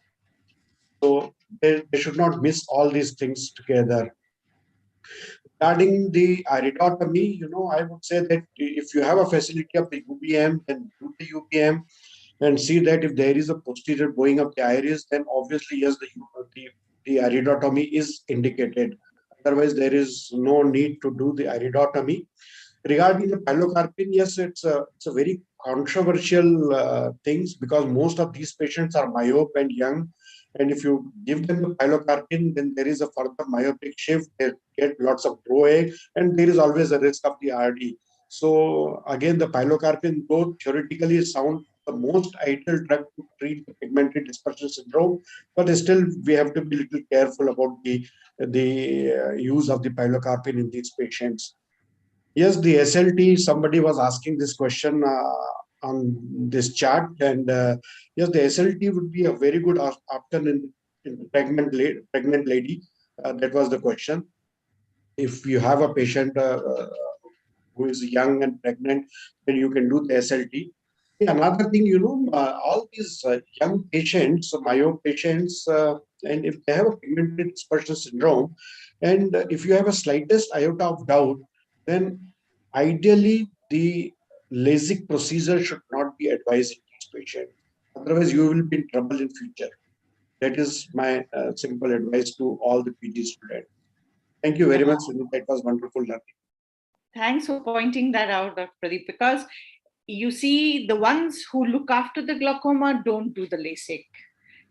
So they should not miss all these things together. Regarding the iridotomy, you know, I would say that if you have a facility of the UBM, then do the UBM and see that if there is a posterior going up the iris, then obviously, yes, the the iridotomy is indicated. Otherwise, there is no need to do the iridotomy. Regarding the pilocarpine, yes, it's a very controversial things, because most of these patients are myope and young. And if you give them the pilocarpine, then there is a further myopic shift. They get lots of brouhaha, and there is always a risk of the RD. So again, the pilocarpine, though theoretically sound the most ideal drug to treat the pigmentary dispersion syndrome, but still we have to be a little careful about the use of the pilocarpine in these patients. Yes, the SLT, somebody was asking this question on this chart, and yes, the SLT would be a very good option in pregnant lady. That was the question. If you have a patient who is young and pregnant, then you can do the SLT. Another thing, all these young patients, myope patients, and if they have a pigmentary dispersion syndrome, and if you have a slightest iota of doubt, then ideally the LASIK procedure should not be advised in this patient. Otherwise, you will be in trouble in future. That is my simple advice to all the PG students. Thank you very much, Suneeta. That was wonderful learning. Thanks for pointing that out, Dr. Pradeep, because you see, the ones who look after the glaucoma don't do the LASIK.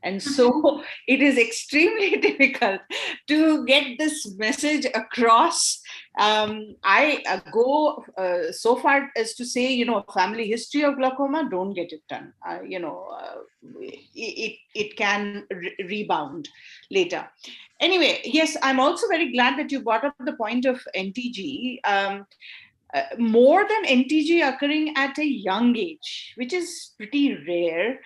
And so it is extremely difficult to get this message across. I go so far as to say, family history of glaucoma, don't get it done. It can rebound later. Anyway, yes, I'm also very glad that you brought up the point of NTG. More than NTG occurring at a young age, which is pretty rare.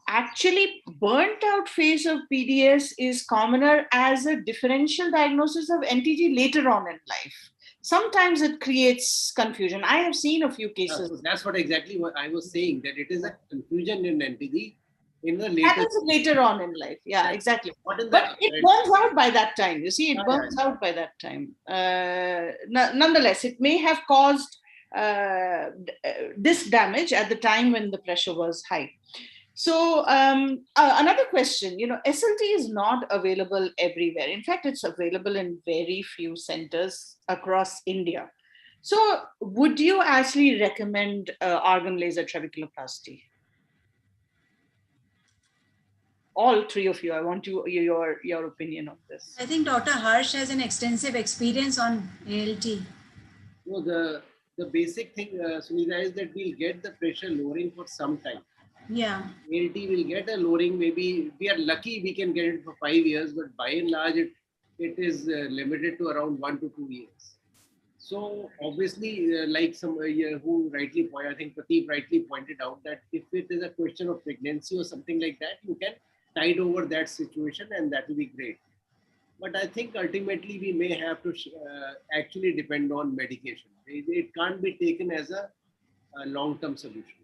Actually, burnt out phase of PDS is commoner as a differential diagnosis of NTG later on in life. Sometimes it creates confusion. I have seen a few cases. So that's exactly what I was saying, that it is a confusion in NTG in the later. Happens later on in life. Yeah, exactly. But it burns out by that time. You see, it burns out by that time. Nonetheless, it may have caused disc damage at the time when the pressure was high. So another question, SLT is not available everywhere. In fact, it's available in very few centers across India. So would you actually recommend argon laser trabeculoplasty? All three of you, I want your opinion on this. I think Dr. Harsh has an extensive experience on ALT. No, the basic thing, Suneeta, is that we'll get the pressure lowering for some time. Yeah. ALT will get a lowering, maybe we are lucky we can get it for 5 years, but by and large it is limited to around 1 to 2 years. So obviously, like some who rightly I think Pradeep rightly pointed out, that if it is a question of pregnancy or something like that, you can tide over that situation and that will be great. But I think ultimately we may have to actually depend on medication. It can't be taken as a long-term solution.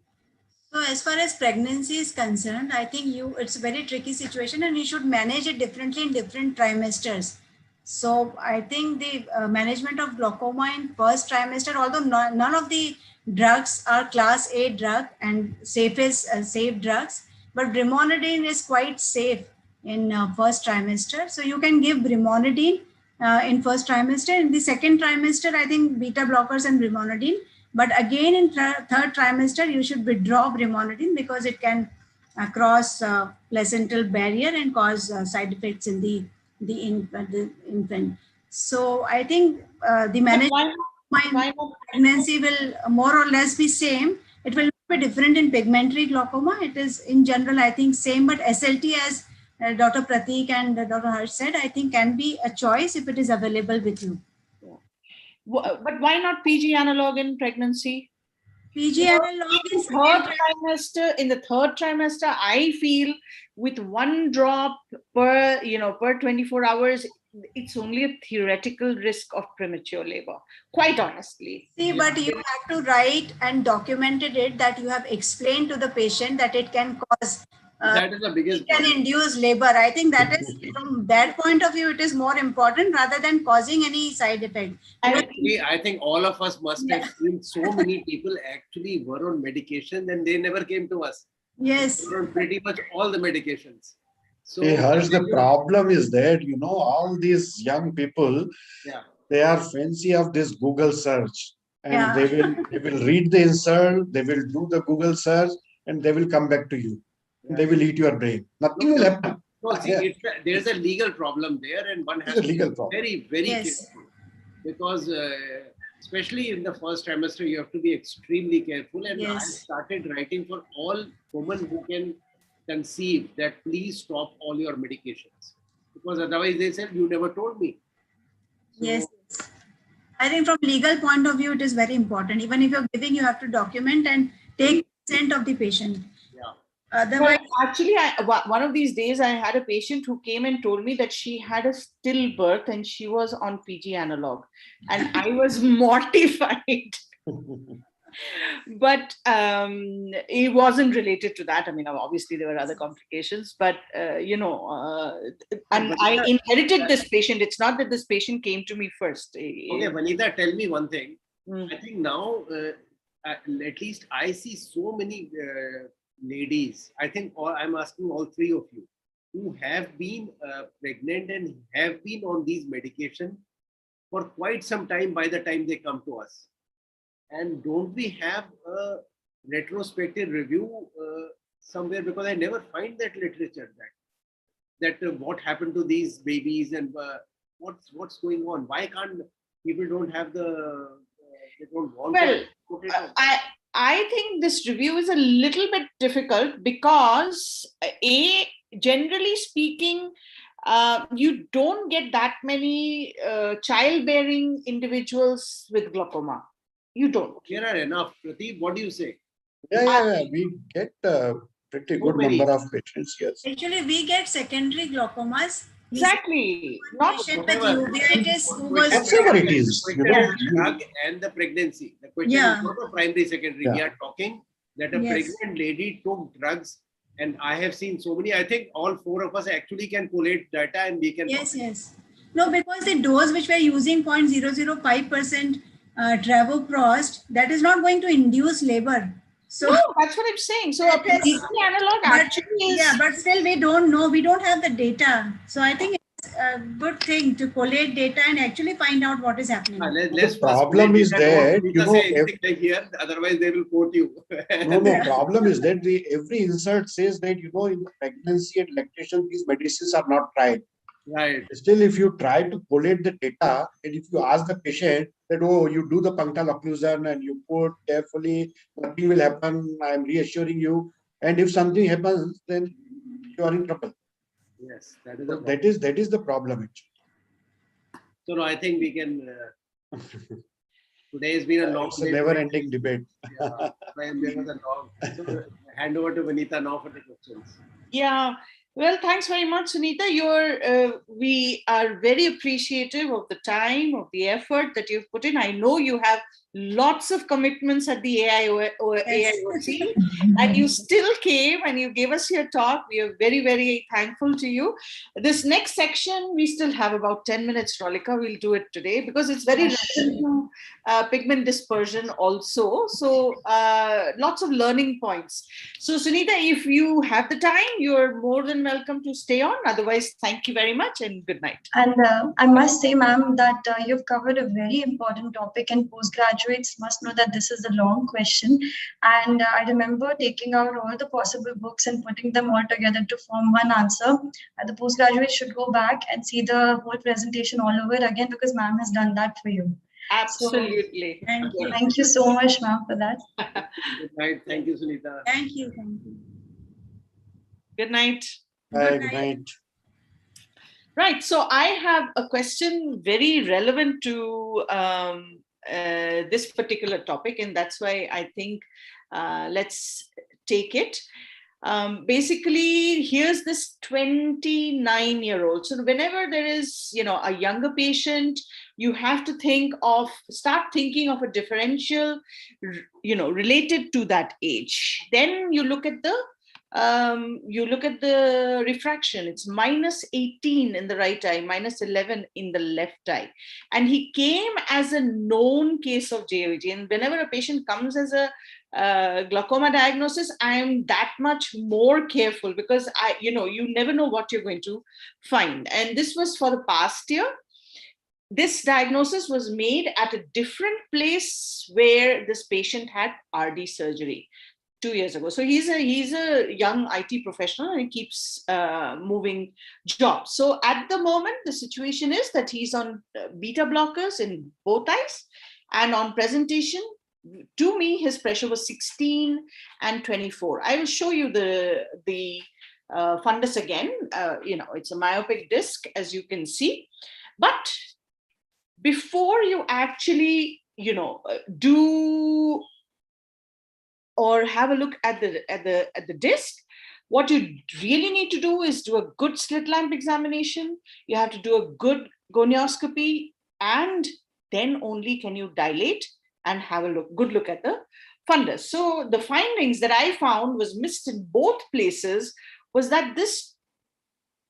So as far as pregnancy is concerned, I think it's a very tricky situation and you should manage it differently in different trimesters. So I think the management of glaucoma in first trimester, although none of the drugs are class A drug and safe drugs, but brimonidine is quite safe in first trimester. So you can give brimonidine in first trimester. In the second trimester, I think beta blockers and brimonidine. But again, in third trimester, you should withdraw brimonidine because it can cross placental barrier and cause side effects in the infant. So I think the management of pregnancy will more or less be same. It will be different in pigmentary glaucoma. It is in general, I think, same, but SLT, as Dr. Pratik and Dr. Harsh said, I think can be a choice if it is available with you. But why not PG analog in pregnancy? PG analog in the third trimester, I feel with one drop per 24 hours, it's only a theoretical risk of premature labor, quite honestly. See, but you have to write and documented it that you have explained to the patient that it can cause that is the biggest can induce labor. I think that is, from that point of view, it is more important rather than causing any side effect. I think all of us must have seen so many people actually were on medication and they never came to us. Yes. They were on pretty much all the medications. So Hey, Harsh, the problem is that, you know, all these young people, yeah, they are fancy of this Google search, and Yeah. they will read the insert, they will do the Google search, and they will come back to you. They will eat your brain. Nothing will happen. no, see, there's a legal problem there, and one has It's a to legal be problem. very, very Yes. careful, because especially in the first trimester, you have to be extremely careful. And I Yes. started writing for all women who can conceive that please stop all your medications, because otherwise they said you never told me. So, Yes. I think from legal point of view, it is very important. Even if you're giving, you have to document and take consent of the patient. yeah. Otherwise, Well, actually, one of these days I had a patient who came and told me that she had a stillbirth and she was on PG analog, and I was mortified. But it wasn't related to that. I mean, obviously there were other complications, but and I inherited this patient. It's not that this patient came to me first. Okay, Vanita, tell me one thing. Mm. I think now, at least I see so many ladies, I think I'm asking all three of you, who have been pregnant and have been on these medication for quite some time by the time they come to us. And don't we have a retrospective review somewhere? Because I never find that literature, that what happened to these babies and what's going on. Why can't people don't have they don't want Well, to put it on? I think this review is a little bit difficult because generally speaking, you don't get that many childbearing individuals with glaucoma. You don't. There are enough. Pradeep, what do you say? Yeah. We get a pretty good number of patients, yes. actually, we get secondary glaucomas. Exactly. Not Patient with uveitis who was Whatever it is, The you question know, is drug and the pregnancy. The question Yeah. is not a primary, secondary. We Yeah. are talking that a Yes. pregnant lady took drugs, and I have seen so many. I think all four of us actually can collate data, and we can. Yes. No, because the dose which we're using 0.005% travoprost, that is not going to induce labor. So no, that's what I'm saying. So a That is- PG analog actually is. yeah, but still we don't know. We don't have the data. So I think it's a good thing to collate data and actually find out what is happening. Let's The problem is that, you know, here, otherwise they will quote you. no, problem is that every insert says that, you know, in pregnancy and lactation, these medicines are not tried. Right. Still, if you try to collate the data, and if you ask the patient that, oh, you do the punctal occlusion and you put carefully, nothing will happen, I'm reassuring you. And if something happens, then you are in trouble. Yes, that is So the that is the problem, actually. So no, I think we can. Today has been a long. It's a never-ending debate. Yeah, there was a long. So hand over to Vanita now for the questions. Yeah. Well, thanks very much, Suneeta. We are very appreciative of the time, of the effort that you've put in. I know you have lots of commitments at the AIOC, and you still came and you gave us your talk. We are very, very thankful to you. This next section, we still have about 10 minutes, Rolika. We'll do it today because it's very relevant to pigment dispersion also. So lots of learning points. So Suneeta, if you have the time, you're more than welcome to stay on. Otherwise, thank you very much and good night. And I must say, ma'am, that you've covered a very important topic, and postgraduates must know that this is a long question. And I remember taking out all the possible books and putting them all together to form one answer. The postgraduates should go back and see the whole presentation all over again, because ma'am has done that for you. Absolutely. So, thank you so much, ma'am, for that. Good night. Thank you, Suneeta. Thank you. Good night. Good night. Right. So I have a question very relevant to this particular topic, and that's why I think let's take it. Basically, here's this 29-year-old. So whenever there is, a younger patient, you have to start thinking of a differential, related to that age. Then you look at the refraction. It's -18 in the right eye, -11 in the left eye. And he came as a known case of JOG. And whenever a patient comes as a glaucoma diagnosis, I am that much more careful because you never know what you're going to find. And this was for the past year. This diagnosis was made at a different place where this patient had RD surgery 2 years ago. So he's a young IT professional and he keeps moving jobs. So at the moment, the situation is that he's on beta blockers in both eyes, and on presentation to me, his pressure was 16 and 24. I will show you the fundus again. It's a myopic disc, as you can see. But before you actually, do or have a look at the disc, what you really need to do is do a good slit lamp examination. You have to do a good gonioscopy, and then only can you dilate and have a good look at the fundus. So the findings that I found was missed in both places was that this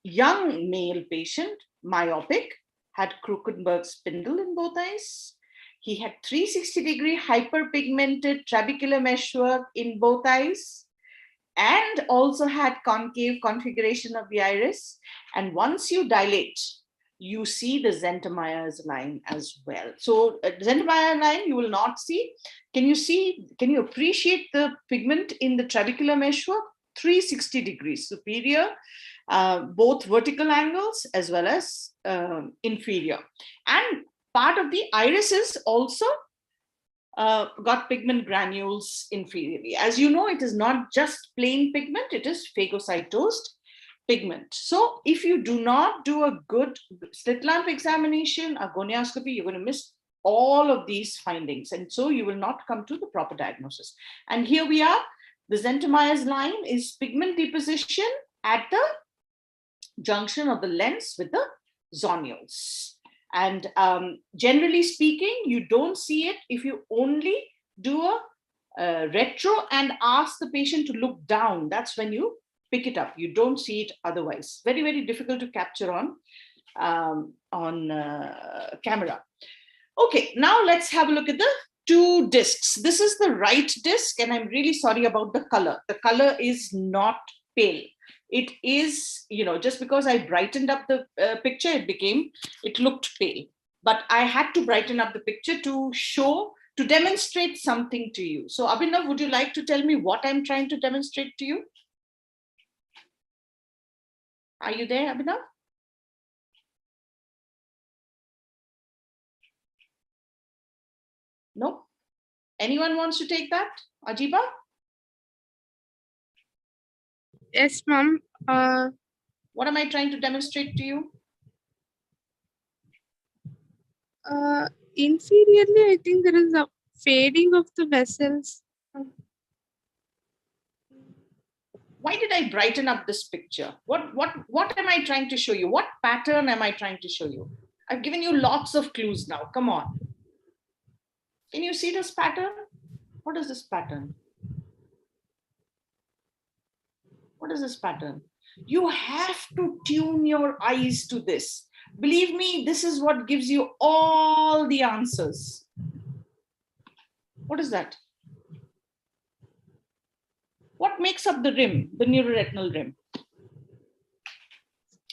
young male patient, myopic, had Krukenberg spindle in both eyes. He had 360-degree hyperpigmented trabecular meshwork in both eyes, and also had concave configuration of the iris. And once you dilate, you see the Zentermeyer's line as well. So Zentermeyer line you will not see. Can you appreciate the pigment in the trabecular meshwork? 360 degrees superior, both vertical angles as well as inferior. And part of the irises also got pigment granules inferiorly. As you know, it is not just plain pigment, it is phagocytosed pigment. So if you do not do a good slit lamp examination, a gonioscopy, you're going to miss all of these findings. And so you will not come to the proper diagnosis. And here we are. The Zentermeyer's line is pigment deposition at the junction of the lens with the zonules. And generally speaking, you don't see it if you only do a retro and ask the patient to look down. That's when you pick it up. You don't see it otherwise. Very, very difficult to capture on camera. Okay, now let's have a look at the two discs. This is the right disc, and I'm really sorry about the color. The color is not pale. It is, just because I brightened up the picture, it looked pale. But I had to brighten up the picture to demonstrate something to you. So Abhinav, would you like to tell me what I'm trying to demonstrate to you? Are you there, Abhinav? No? Anyone wants to take that? Ajiba? Yes, ma'am. What am I trying to demonstrate to you? Inferiorly, I think there is a fading of the vessels. Why did I brighten up this picture? What am I trying to show you? What pattern am I trying to show you? I've given you lots of clues now. Come on. Can you see this pattern? What is this pattern? What is this pattern? You have to tune your eyes to this. Believe me, this is what gives you all the answers. What is that? What makes up the rim, the neuroretinal rim?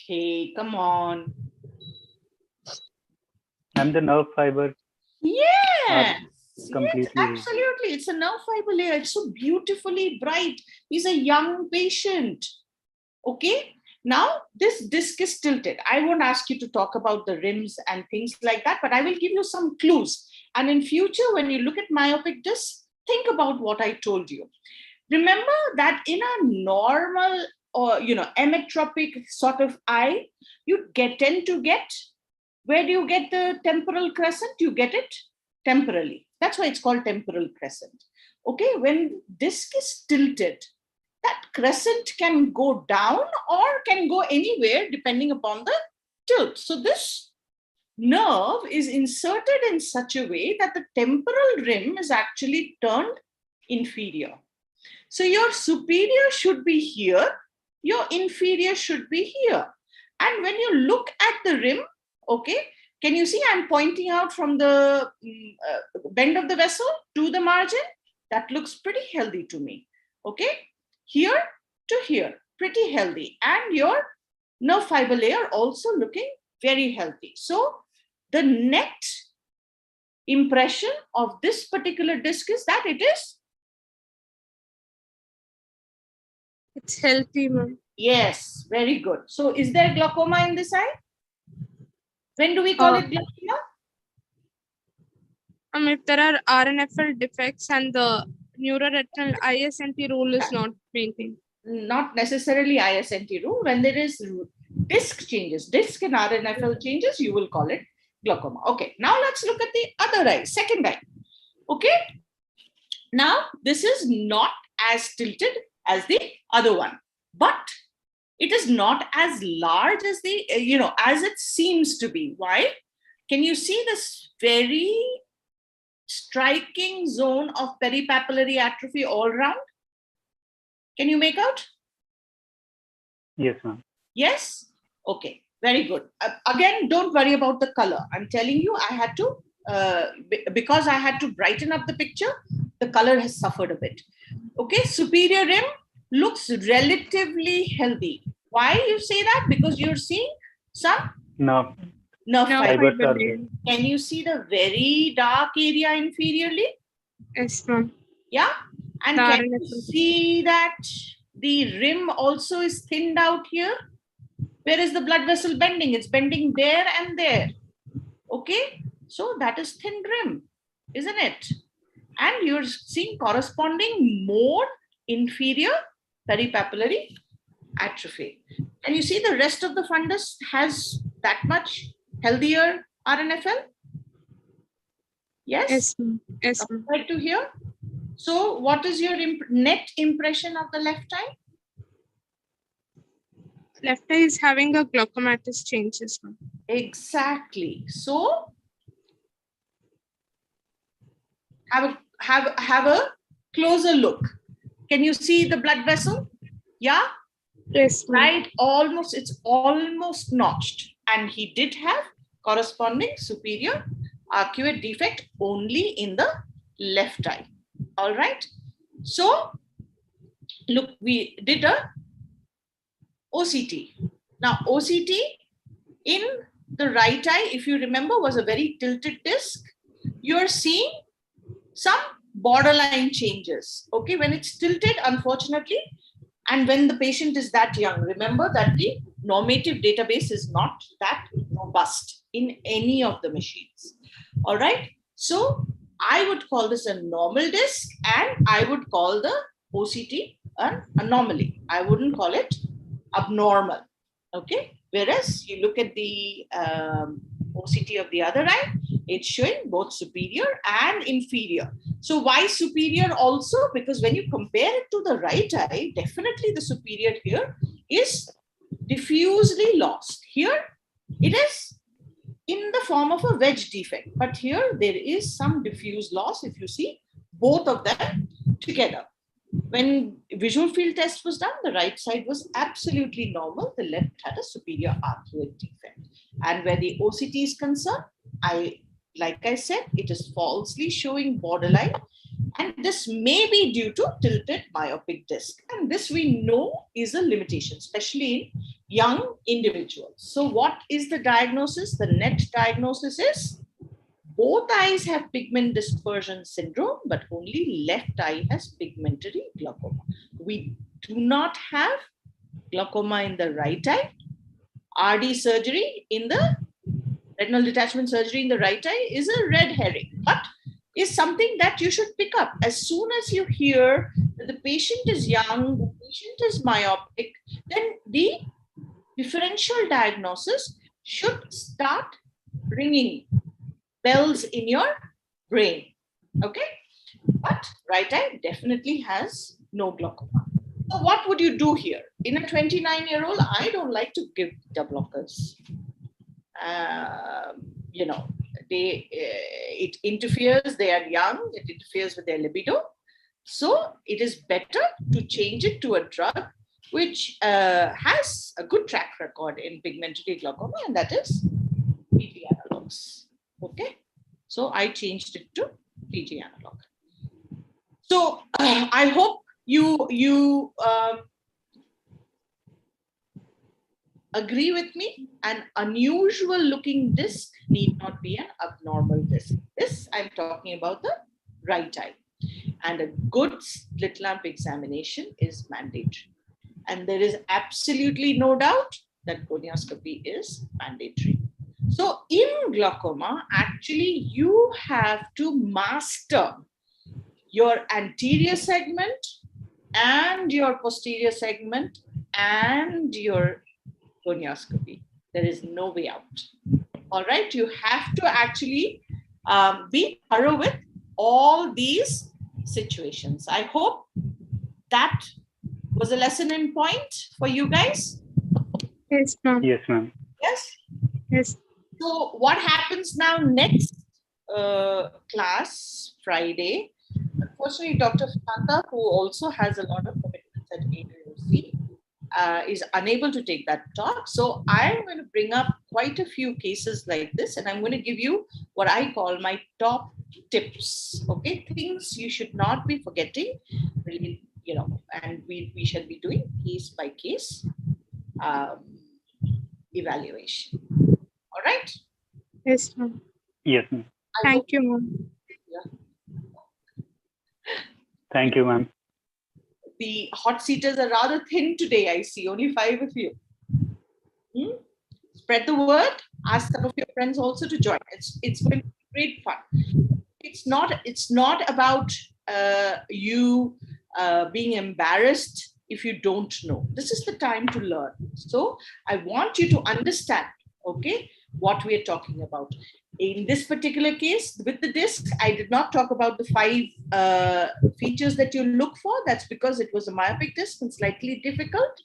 Hey, come on. And the nerve fiber. Yes. Completely. Yes, absolutely. It's a nerve fiber layer. It's so beautifully bright. He's a young patient. Okay. Now, this disc is tilted. I won't ask you to talk about the rims and things like that, but I will give you some clues. And in future, when you look at myopic discs, think about what I told you. Remember that in a normal or, emmetropic sort of eye, you tend to get, where do you get the temporal crescent? You get it temporally. That's why it's called temporal crescent. Okay, when disc is tilted, that crescent can go down or can go anywhere depending upon the tilt. So this nerve is inserted in such a way that the temporal rim is actually turned inferior. So your superior should be here, your inferior should be here. And when you look at the rim, okay, can you see I'm pointing out from the bend of the vessel to the margin? That looks pretty healthy to me. Okay, here to here, pretty healthy. And your nerve fiber layer also looking very healthy. So the net impression of this particular disc is that it is? It's healthy, ma'am. Yes, very good. So is there glaucoma in this eye? When do we call it glaucoma? If there are RNFL defects and the neuroretinal ISNT rule is not maintained. Not necessarily ISNT rule. When there is disc changes, disc and RNFL changes, you will call it glaucoma. Okay, now let's look at the other eye, second eye. Okay, now this is not as tilted as the other one, but it is not as large as the, as it seems to be. Why? Can you see this very striking zone of peripapillary atrophy all around? Can you make out? Yes, ma'am. Yes? Okay, very good. Again, don't worry about the color. I'm telling you, I had to, because I had to brighten up the picture, the color has suffered a bit. Okay, superior rim looks relatively healthy. Why you say that? Because you're seeing some No. nerve Fibers fiber. are there. Can you see the very dark area inferiorly? Yes, ma'am. Yeah, and can you see that the rim also is thinned out here? Where is the blood vessel bending? It's bending there and there. Okay, so that is thin rim, isn't it? And you're seeing corresponding more inferior peripapillary atrophy. And you see the rest of the fundus has that much healthier RNFL? Yes? Yes, ma'am. Yes, ma'am. Compared to here? So what is your net impression of the left eye? Left eye is having a glaucomatous changes, ma'am. Exactly. So have a closer look. Can you see the blood vessel? Yeah? Yes, ma'am. Right, almost, it's almost notched. And he did have corresponding superior arcuate defect only in the left eye. All right. So look, we did a OCT. Now OCT in the right eye, if you remember, was a very tilted disc. You're seeing some borderline changes. Okay, when it's tilted, unfortunately, and when the patient is that young, remember that the normative database is not that robust in any of the machines. All right. So I would call this a normal disc, and I would call the OCT an anomaly. I wouldn't call it abnormal. Okay. Whereas you look at the OCT of the other eye, it's showing both superior and inferior. So why superior also? Because when you compare it to the right eye, definitely the superior here is diffusely lost. Here it is in the form of a wedge defect, but here there is some diffuse loss if you see both of them together. When visual field test was done, the right side was absolutely normal. The left had a superior arcuate defect. And where the OCT is concerned, like I said, it is falsely showing borderline. And this may be due to tilted myopic disc. And this we know is a limitation, especially in young individuals. So what is the diagnosis? The net diagnosis is both eyes have pigment dispersion syndrome, but only left eye has pigmentary glaucoma. We do not have glaucoma in the right eye. RD surgery in the retinal detachment surgery in the right eye is a red herring, but is something that you should pick up. As soon as you hear that the patient is young, the patient is myopic, then the differential diagnosis should start ringing bells in your brain. Okay, but right eye definitely has no glaucoma. So what would you do here? In a 29-year-old, I don't like to give beta blockers. It interferes, they are young, it interferes with their libido. So it is better to change it to a drug which has a good track record in pigmentary glaucoma, and that is PG analogs. Okay, so I changed it to PG analog. So I hope you agree with me. An unusual looking disc need not be an abnormal disc. This I'm talking about the right eye. And a good slit lamp examination is mandatory. And there is absolutely no doubt that gonioscopy is mandatory. So in glaucoma, actually, you have to master your anterior segment and your posterior segment and your gonioscopy. There is no way out. All right, you have to actually be thorough with all these situations. I hope that was a lesson in point for you guys. Yes, ma'am. Yes, ma'am. Yes. Yes. So what happens now next class, Friday? Unfortunately, Dr. Suneeta, who also has a lot of commitments at AUC, is unable to take that talk. So I'm going to bring up quite a few cases like this, and I'm going to give you what I call my top tips. Okay, things you should not be forgetting, really, you know, and we shall be doing case by case evaluation. All right. Yes, ma'am. Yes, ma'am. Thank you, ma'am. Thank you, ma'am. The hot seaters are rather thin today. I see only 5 of you. Spread the word. Ask some of your friends also to join. It's going to be great fun. It's not about you being embarrassed if you don't know. This is the time to learn. So I want you to understand, okay, what we are talking about. In this particular case, with the disc, I did not talk about the 5 features that you look for. That's because it was a myopic disc and slightly difficult.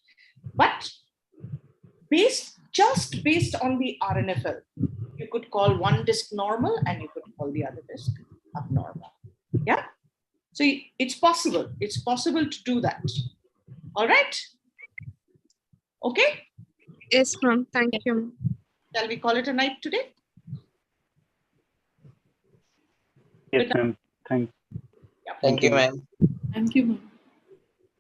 But just based on the RNFL, you could call one disc normal and you could call the other disc abnormal. Yeah? So it's possible. It's possible to do that. All right? Okay? Yes, ma'am. Thank you. Shall we call it a night today? Yes, ma'am. Thank you, ma'am.